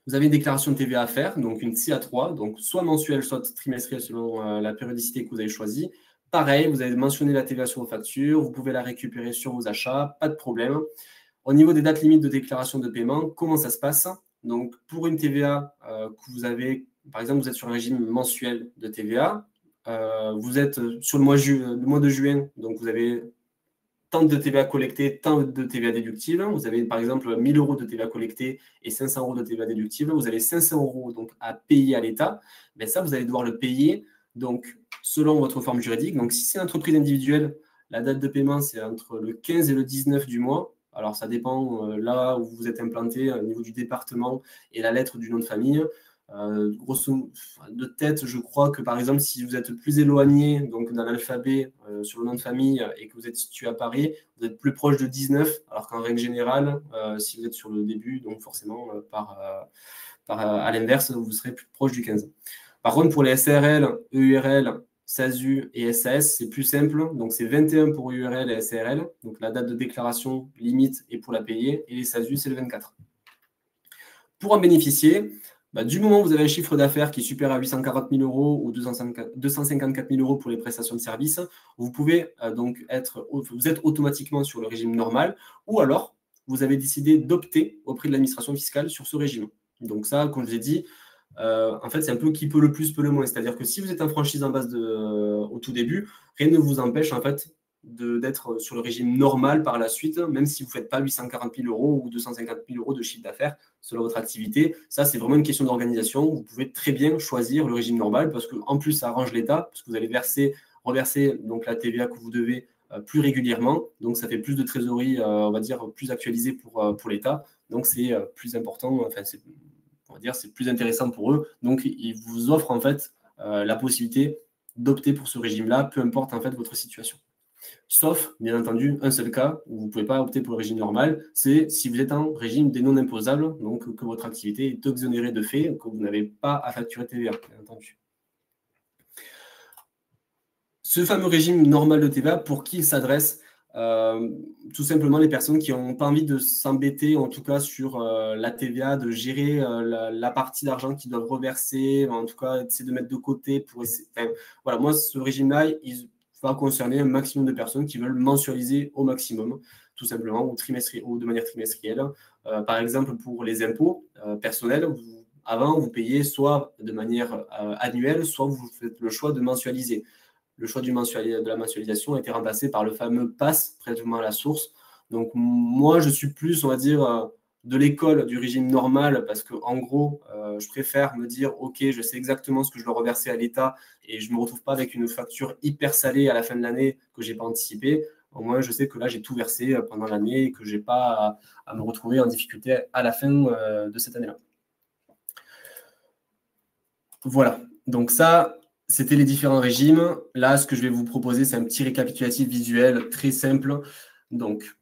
Vous avez une déclaration de TVA à faire, donc une CA3, donc soit mensuelle, soit trimestrielle selon la périodicité que vous avez choisie. Pareil, vous avez mentionné la TVA sur vos factures, vous pouvez la récupérer sur vos achats, pas de problème. Au niveau des dates limites de déclaration de paiement, comment ça se passe? Donc, pour une TVA que vous avez, par exemple, vous êtes sur un régime mensuel de TVA, vous êtes sur le mois de juin, donc vous avez tant de TVA collectée, tant de TVA déductible. Vous avez par exemple 1 000 euros de TVA collectée et 500 euros de TVA déductible. Vous avez 500 euros donc, à payer à l'État. Mais ça, vous allez devoir le payer donc, selon votre forme juridique. Donc, si c'est une entreprise individuelle, la date de paiement, c'est entre le 15 et le 19 du mois. Alors, ça dépend là où vous êtes implanté au niveau du département et la lettre du nom de famille. Grosso de tête, je crois que par exemple, si vous êtes plus éloigné donc dans l'alphabet sur le nom de famille et que vous êtes situé à Paris, vous êtes plus proche de 19, alors qu'en règle générale, si vous êtes sur le début, donc forcément, à l'inverse, vous serez plus proche du 15. Par contre, pour les SARL, EURL, SASU et SAS, c'est plus simple. Donc, c'est 21 pour URL et SARL. Donc, la date de déclaration limite est pour la payer. Et les SASU, c'est le 24. Pour en bénéficier, du moment où vous avez un chiffre d'affaires qui est supérieur à 840 000 euros ou 254 000 euros pour les prestations de services, vous pouvez donc vous êtes automatiquement sur le régime normal ou alors vous avez décidé d'opter auprès de l'administration fiscale sur ce régime. Donc ça, comme je vous ai dit, en fait, c'est un peu qui peut le plus, peut le moins. C'est-à-dire que si vous êtes en franchise en base au tout début, rien ne vous empêche en fait d'être sur le régime normal par la suite, même si vous ne faites pas 840 000 euros ou 250 000 euros de chiffre d'affaires selon votre activité. Ça, c'est vraiment une question d'organisation. Vous pouvez très bien choisir le régime normal parce qu'en plus, ça arrange l'État, parce que vous allez reverser donc, la TVA que vous devez plus régulièrement. Donc, ça fait plus de trésorerie, on va dire, plus actualisée pour l'État. Donc, c'est plus important, enfin, on va dire, c'est plus intéressant pour eux. Donc, ils vous offrent en fait la possibilité d'opter pour ce régime-là, peu importe en fait votre situation. Sauf, bien entendu, un seul cas où vous ne pouvez pas opter pour le régime normal, c'est si vous êtes en régime des non imposables, donc que votre activité est exonérée de fait, que vous n'avez pas à facturer TVA, bien entendu. Ce fameux régime normal de TVA, pour qui il s'adresse? Tout simplement les personnes qui n'ont pas envie de s'embêter, en tout cas sur la TVA, de gérer la partie d'argent qu'ils doivent reverser, en tout cas essayer de mettre de côté pour essayer. Enfin, voilà, moi, ce régime-là, il va concerner un maximum de personnes qui veulent mensualiser au maximum, tout simplement, ou de manière trimestrielle. Par exemple, pour les impôts personnels, Avant, vous payez soit de manière annuelle, soit vous faites le choix de mensualiser. Le choix de la mensualisation a été remplacé par le fameux pass, prélèvement à la source. Donc, moi, je suis plus, on va dire, de l'école du régime normal parce que, en gros, je préfère me dire, OK, je sais exactement ce que je dois reverser à l'État et je ne me retrouve pas avec une facture hyper salée à la fin de l'année que je n'ai pas anticipée. Au moins, je sais que là, j'ai tout versé pendant l'année et que je n'ai pas à me retrouver en difficulté à la fin de cette année-là. Voilà. Donc ça, c'était les différents régimes. Là, ce que je vais vous proposer, c'est un petit récapitulatif visuel très simple. Donc,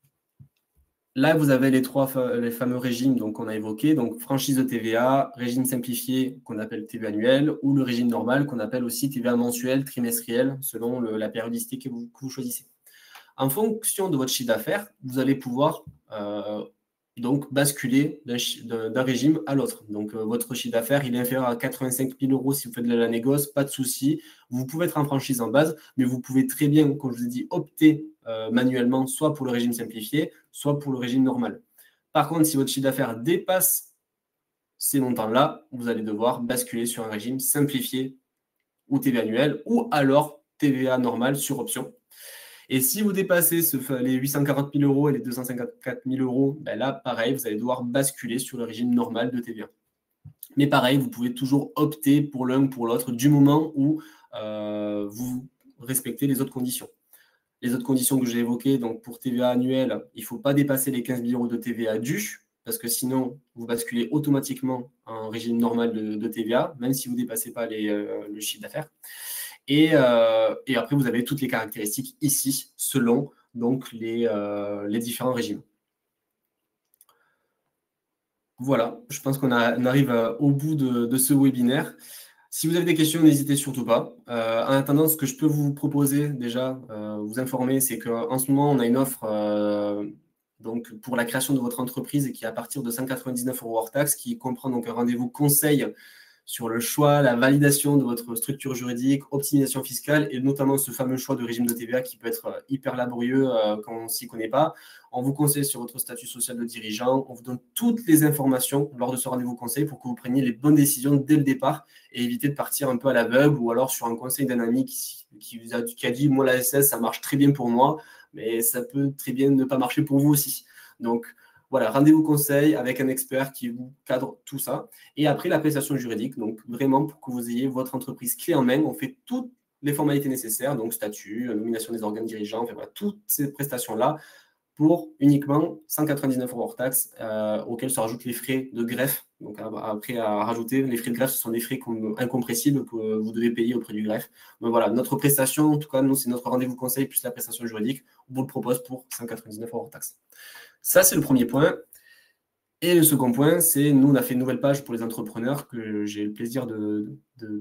là, vous avez les fameux régimes qu'on a évoqués. Donc, franchise de TVA, régime simplifié qu'on appelle TVA annuel ou le régime normal qu'on appelle aussi TVA mensuel, trimestriel, selon la périodicité que vous choisissez. En fonction de votre chiffre d'affaires, vous allez pouvoir donc basculer d'un régime à l'autre. Donc, votre chiffre d'affaires, il est inférieur à 85 000 euros si vous faites de la négoce, pas de souci. Vous pouvez être en franchise en base, mais vous pouvez très bien, comme je vous ai dit, opter manuellement soit pour le régime simplifié, soit pour le régime normal. Par contre, si votre chiffre d'affaires dépasse ces montants-là, vous allez devoir basculer sur un régime simplifié ou TVA annuel, ou alors TVA normal sur option. Et si vous dépassez les 840 000 euros et les 254 000 euros, ben là, pareil, vous allez devoir basculer sur le régime normal de TVA. Mais pareil, vous pouvez toujours opter pour l'un ou pour l'autre du moment où vous respectez les autres conditions. Les autres conditions que j'ai évoquées, donc pour TVA annuelle, il ne faut pas dépasser les 15 000 euros de TVA due, parce que sinon, vous basculez automatiquement en régime normal de TVA, même si vous ne dépassez pas le chiffre d'affaires. Et après, vous avez toutes les caractéristiques ici, selon donc, les différents régimes. Voilà, je pense qu'on arrive au bout de ce webinaire. Si vous avez des questions, n'hésitez surtout pas. En attendant, ce que je peux vous proposer déjà, vous informer, c'est qu'en ce moment, on a une offre donc, pour la création de votre entreprise qui est à partir de 199 euros hors taxe, qui comprend donc un rendez-vous conseil sur le choix, la validation de votre structure juridique, optimisation fiscale et notamment ce fameux choix de régime de TVA qui peut être hyper laborieux quand on ne s'y connaît pas. On vous conseille sur votre statut social de dirigeant. On vous donne toutes les informations lors de ce rendez-vous conseil pour que vous preniez les bonnes décisions dès le départ et éviter de partir un peu à l'aveugle ou alors sur un conseil d'un ami qui a dit « moi, la SS, ça marche très bien pour moi, mais ça peut très bien ne pas marcher pour vous aussi ». Donc, voilà, rendez-vous conseil avec un expert qui vous cadre tout ça. Et après, la prestation juridique, donc vraiment pour que vous ayez votre entreprise clé en main, on fait toutes les formalités nécessaires, donc statut, nomination des organes dirigeants, enfin, voilà, toutes ces prestations-là pour uniquement 199 euros hors taxe, auxquels se rajoutent les frais de greffe. Donc après, à rajouter, les frais de greffe, ce sont des frais incompressibles que vous devez payer auprès du greffe. Donc voilà, notre prestation, en tout cas, nous, c'est notre rendez-vous conseil plus la prestation juridique. On vous le propose pour 199 euros hors taxe. Ça, c'est le premier point. Et le second point, c'est nous, on a fait une nouvelle page pour les entrepreneurs que j'ai le plaisir de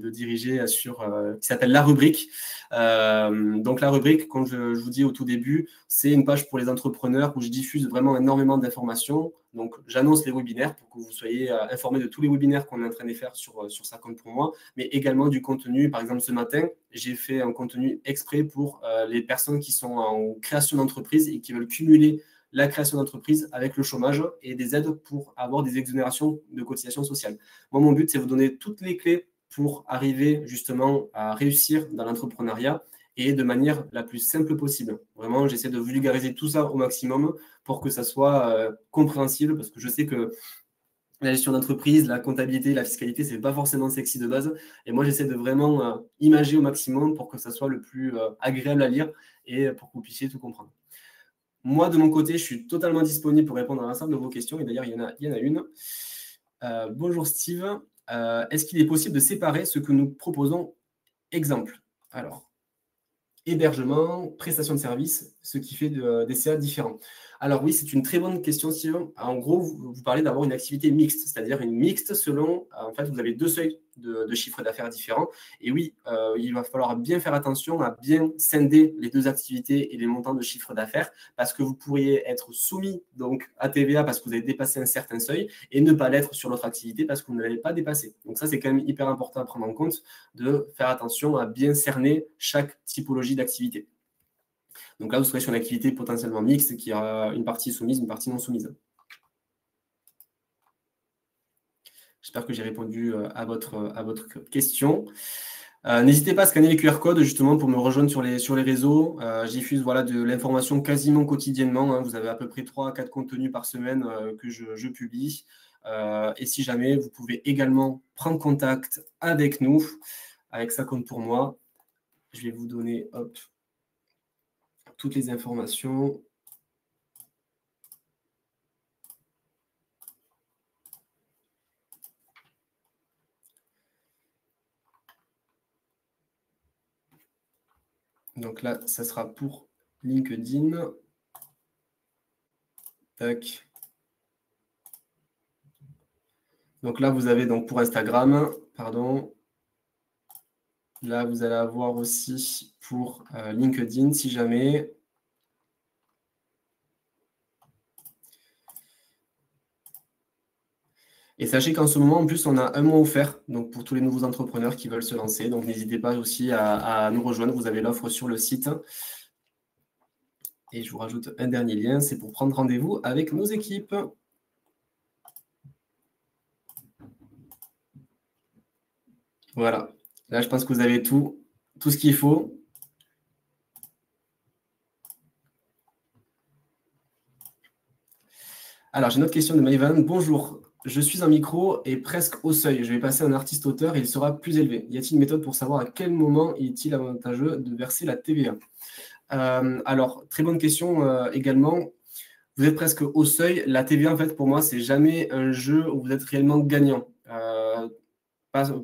diriger qui s'appelle La Rubrique. Donc, La Rubrique, comme je vous dis au tout début, c'est une page pour les entrepreneurs où je diffuse vraiment énormément d'informations. Donc, j'annonce les webinaires pour que vous soyez informés de tous les webinaires qu'on est en train de faire sur Ça compte pour moi, mais également du contenu. Par exemple, ce matin, j'ai fait un contenu exprès pour les personnes qui sont en création d'entreprise et qui veulent cumuler la création d'entreprise avec le chômage et des aides pour avoir des exonérations de cotisations sociales. Moi, mon but, c'est de vous donner toutes les clés pour arriver justement à réussir dans l'entrepreneuriat et de manière la plus simple possible. Vraiment, j'essaie de vulgariser tout ça au maximum pour que ça soit compréhensible parce que je sais que la gestion d'entreprise, la comptabilité, la fiscalité, c'est pas forcément sexy de base. Et moi, j'essaie de vraiment imager au maximum pour que ça soit le plus agréable à lire et pour que vous puissiez tout comprendre. Moi, de mon côté, je suis totalement disponible pour répondre à l'ensemble de vos questions. Et d'ailleurs, il y en a une. Bonjour Steve. Est-ce qu'il est possible de séparer ce que nous proposons? Exemple. Alors, hébergement, prestation de service, ce qui fait des CA différents. Alors oui, c'est une très bonne question, Steve. En gros, vous parlez d'avoir une activité mixte, c'est-à-dire une mixte selon, en fait, vous avez deux seuils de chiffre d'affaires différents. Et oui, il va falloir bien faire attention à bien scinder les deux activités et les montants de chiffre d'affaires parce que vous pourriez être soumis donc, à TVA parce que vous avez dépassé un certain seuil et ne pas l'être sur l'autre activité parce que vous ne l'avez pas dépassé. Donc ça, c'est quand même hyper important à prendre en compte de faire attention à bien cerner chaque typologie d'activité. Donc là, vous serez sur une activité potentiellement mixte qui a une partie soumise, une partie non soumise. J'espère que j'ai répondu à votre question. N'hésitez pas à scanner les QR codes justement pour me rejoindre sur les réseaux. Je diffuse voilà, de l'information quasiment quotidiennement, hein. Vous avez à peu près 3 à 4 contenus par semaine que je publie. Et si jamais, vous pouvez également prendre contact avec nous, avec Ça compte pour moi. Je vais vous donner toutes les informations. Donc là, ça sera pour LinkedIn. Tac. Donc là, vous avez donc pour Instagram, pardon. Là, vous allez avoir aussi pour LinkedIn, si jamais. Et sachez qu'en ce moment, en plus, on a un mois offert donc pour tous les nouveaux entrepreneurs qui veulent se lancer. Donc, n'hésitez pas aussi à nous rejoindre. Vous avez l'offre sur le site. Et je vous rajoute un dernier lien, c'est pour prendre rendez-vous avec nos équipes. Voilà. Là, je pense que vous avez tout ce qu'il faut. Alors, j'ai une autre question de Maïvan. Bonjour, je suis un micro et presque au seuil. Je vais passer en artiste-auteur et il sera plus élevé. Y a-t-il une méthode pour savoir à quel moment est-il avantageux de verser la TVA? Alors, très bonne question également. Vous êtes presque au seuil. La TVA, en fait, pour moi, c'est jamais un jeu où vous êtes réellement gagnant.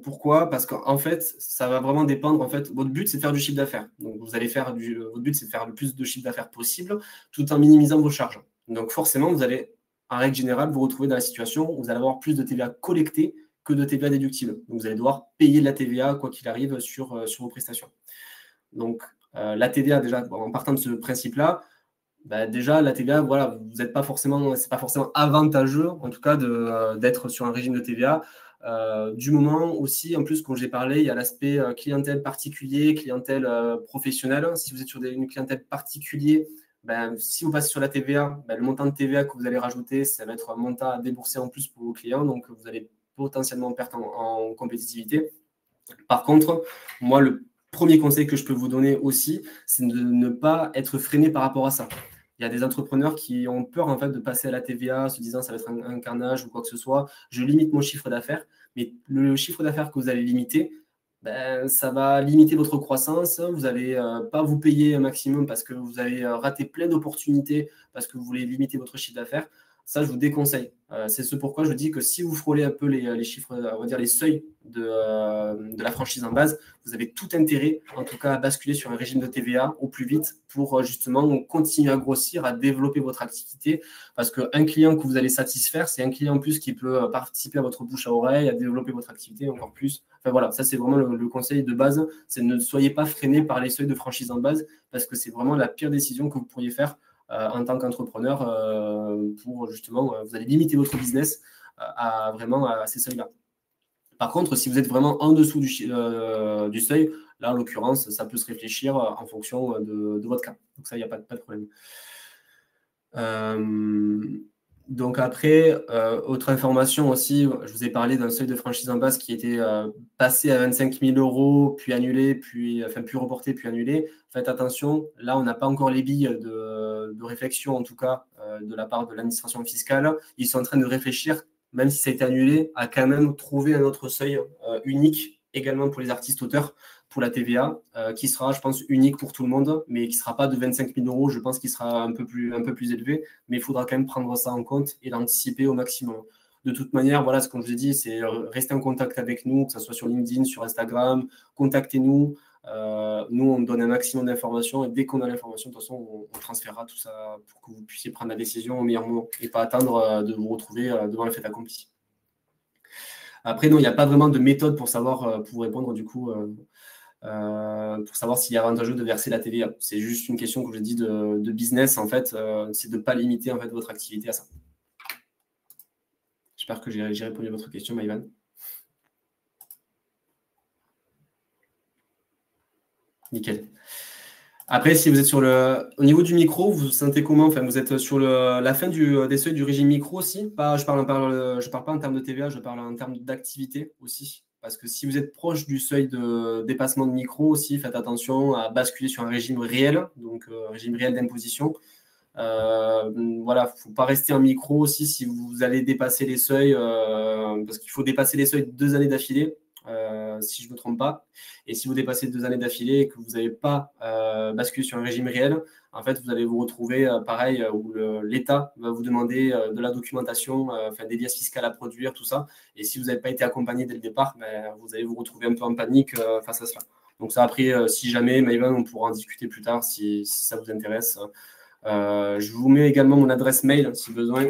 Pourquoi? Parce qu'en fait, ça va vraiment dépendre. En fait, votre but, c'est de faire du chiffre d'affaires. Donc, vous allez faire votre but, c'est de faire le plus de chiffre d'affaires possible, tout en minimisant vos charges. Donc, forcément, vous allez, en règle générale, vous retrouver dans la situation où vous allez avoir plus de TVA collectée que de TVA déductible. Donc, vous allez devoir payer de la TVA, quoi qu'il arrive, sur vos prestations. Donc, la TVA, déjà, en partant de ce principe-là, déjà, la TVA, voilà, vous n'êtes pas forcément, c'est pas forcément avantageux, en tout cas, d'être sur un régime de TVA. Du moment aussi, en plus, quand j'ai parlé, il y a l'aspect clientèle particulier, clientèle professionnelle. Si vous êtes sur une clientèle particulière, si vous passez sur la TVA, le montant de TVA que vous allez rajouter, ça va être un montant à débourser en plus pour vos clients. Donc, vous allez potentiellement perdre en compétitivité. Par contre, moi, le premier conseil que je peux vous donner aussi, c'est de ne pas être freiné par rapport à ça. Il y a des entrepreneurs qui ont peur en fait de passer à la TVA, se disant ça va être un carnage ou quoi que ce soit. Je limite mon chiffre d'affaires, mais le chiffre d'affaires que vous allez limiter, ça va limiter votre croissance. Vous n'allez pas vous payer un maximum parce que vous avez raté plein d'opportunités parce que vous voulez limiter votre chiffre d'affaires. Ça, je vous déconseille. C'est ce pourquoi je dis que si vous frôlez un peu les chiffres, on va dire les seuils de la franchise en base, vous avez tout intérêt, en tout cas, à basculer sur un régime de TVA au plus vite pour justement continuer à grossir, à développer votre activité. Parce qu'un client que vous allez satisfaire, c'est un client en plus qui peut participer à votre bouche à oreille, à développer votre activité encore plus. Enfin voilà, ça c'est vraiment le conseil de base, c'est ne soyez pas freiné par les seuils de franchise en base parce que c'est vraiment la pire décision que vous pourriez faire en tant qu'entrepreneur pour justement, vous allez limiter votre business vraiment à ces seuils-là. Par contre, si vous êtes vraiment en dessous du seuil, là, en l'occurrence, ça peut se réfléchir en fonction de votre cas. Donc ça, il n'y a pas de problème. Donc après, autre information aussi, je vous ai parlé d'un seuil de franchise en base qui était passé à 25 000 €, puis annulé, puis reporté, puis annulé. Faites attention, là, on n'a pas encore les billes de réflexion, en tout cas, de la part de l'administration fiscale. Ils sont en train de réfléchir, même si ça a été annulé, à quand même trouver un autre seuil unique, également pour les artistes-auteurs, pour la TVA, qui sera, je pense, unique pour tout le monde, mais qui ne sera pas de 25 000 €. Je pense qu'il sera un peu plus élevé, mais il faudra quand même prendre ça en compte et l'anticiper au maximum. De toute manière, voilà, ce que je vous ai dit, c'est rester en contact avec nous, que ce soit sur LinkedIn, sur Instagram, contactez-nous. Nous, on donne un maximum d'informations et dès qu'on a l'information, de toute façon, on transférera tout ça pour que vous puissiez prendre la décision au meilleur moment et pas attendre de vous retrouver devant le fait accompli. Après, non, il n'y a pas vraiment de méthode pour savoir, pour répondre du coup, pour savoir s'il est avantageux de verser la TVA. C'est juste une question, comme je dis, de business, en fait. C'est de ne pas limiter en fait, votre activité à ça. J'espère que j'ai répondu à votre question, Maïvan. Nickel. Après, si vous êtes au niveau du micro, vous vous sentez comment? Enfin, vous êtes sur la fin des seuils du régime micro aussi? Pas, je parle pas en termes de TVA, je parle en termes d'activité aussi. Parce que si vous êtes proche du seuil de dépassement de micro aussi, faites attention à basculer sur un régime réel, donc régime réel d'imposition. Voilà, faut pas rester en micro aussi si vous allez dépasser les seuils, parce qu'il faut dépasser les seuils 2 années d'affilée, si je ne me trompe pas. Et si vous dépassez 2 années d'affilée et que vous n'avez pas basculé sur un régime réel, en fait, vous allez vous retrouver pareil, où l'État va vous demander de la documentation, enfin, des liasses fiscales à produire, tout ça. Et si vous n'avez pas été accompagné dès le départ, ben, vous allez vous retrouver un peu en panique face à cela. Donc ça, après, si jamais, Maïvan, on pourra en discuter plus tard si ça vous intéresse. Je vous mets également mon adresse mail si besoin.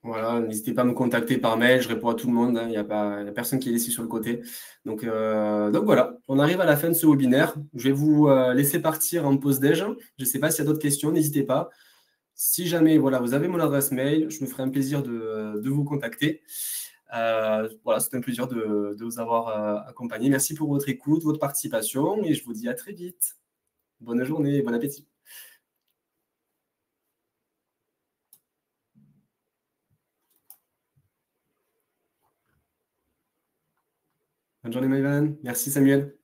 Voilà, n'hésitez pas à me contacter par mail, je réponds à tout le monde, hein. Il n'y a personne qui est laissé sur le côté. Donc voilà, on arrive à la fin de ce webinaire. Je vais vous laisser partir en pause déj. Je ne sais pas s'il y a d'autres questions, n'hésitez pas. Si jamais voilà, vous avez mon adresse mail, je me ferai un plaisir de vous contacter. Voilà, c'était un plaisir de vous avoir accompagné. Merci pour votre écoute, votre participation et je vous dis à très vite. Bonne journée, bon appétit. Bonne journée, Maïvan. Merci, Samuel.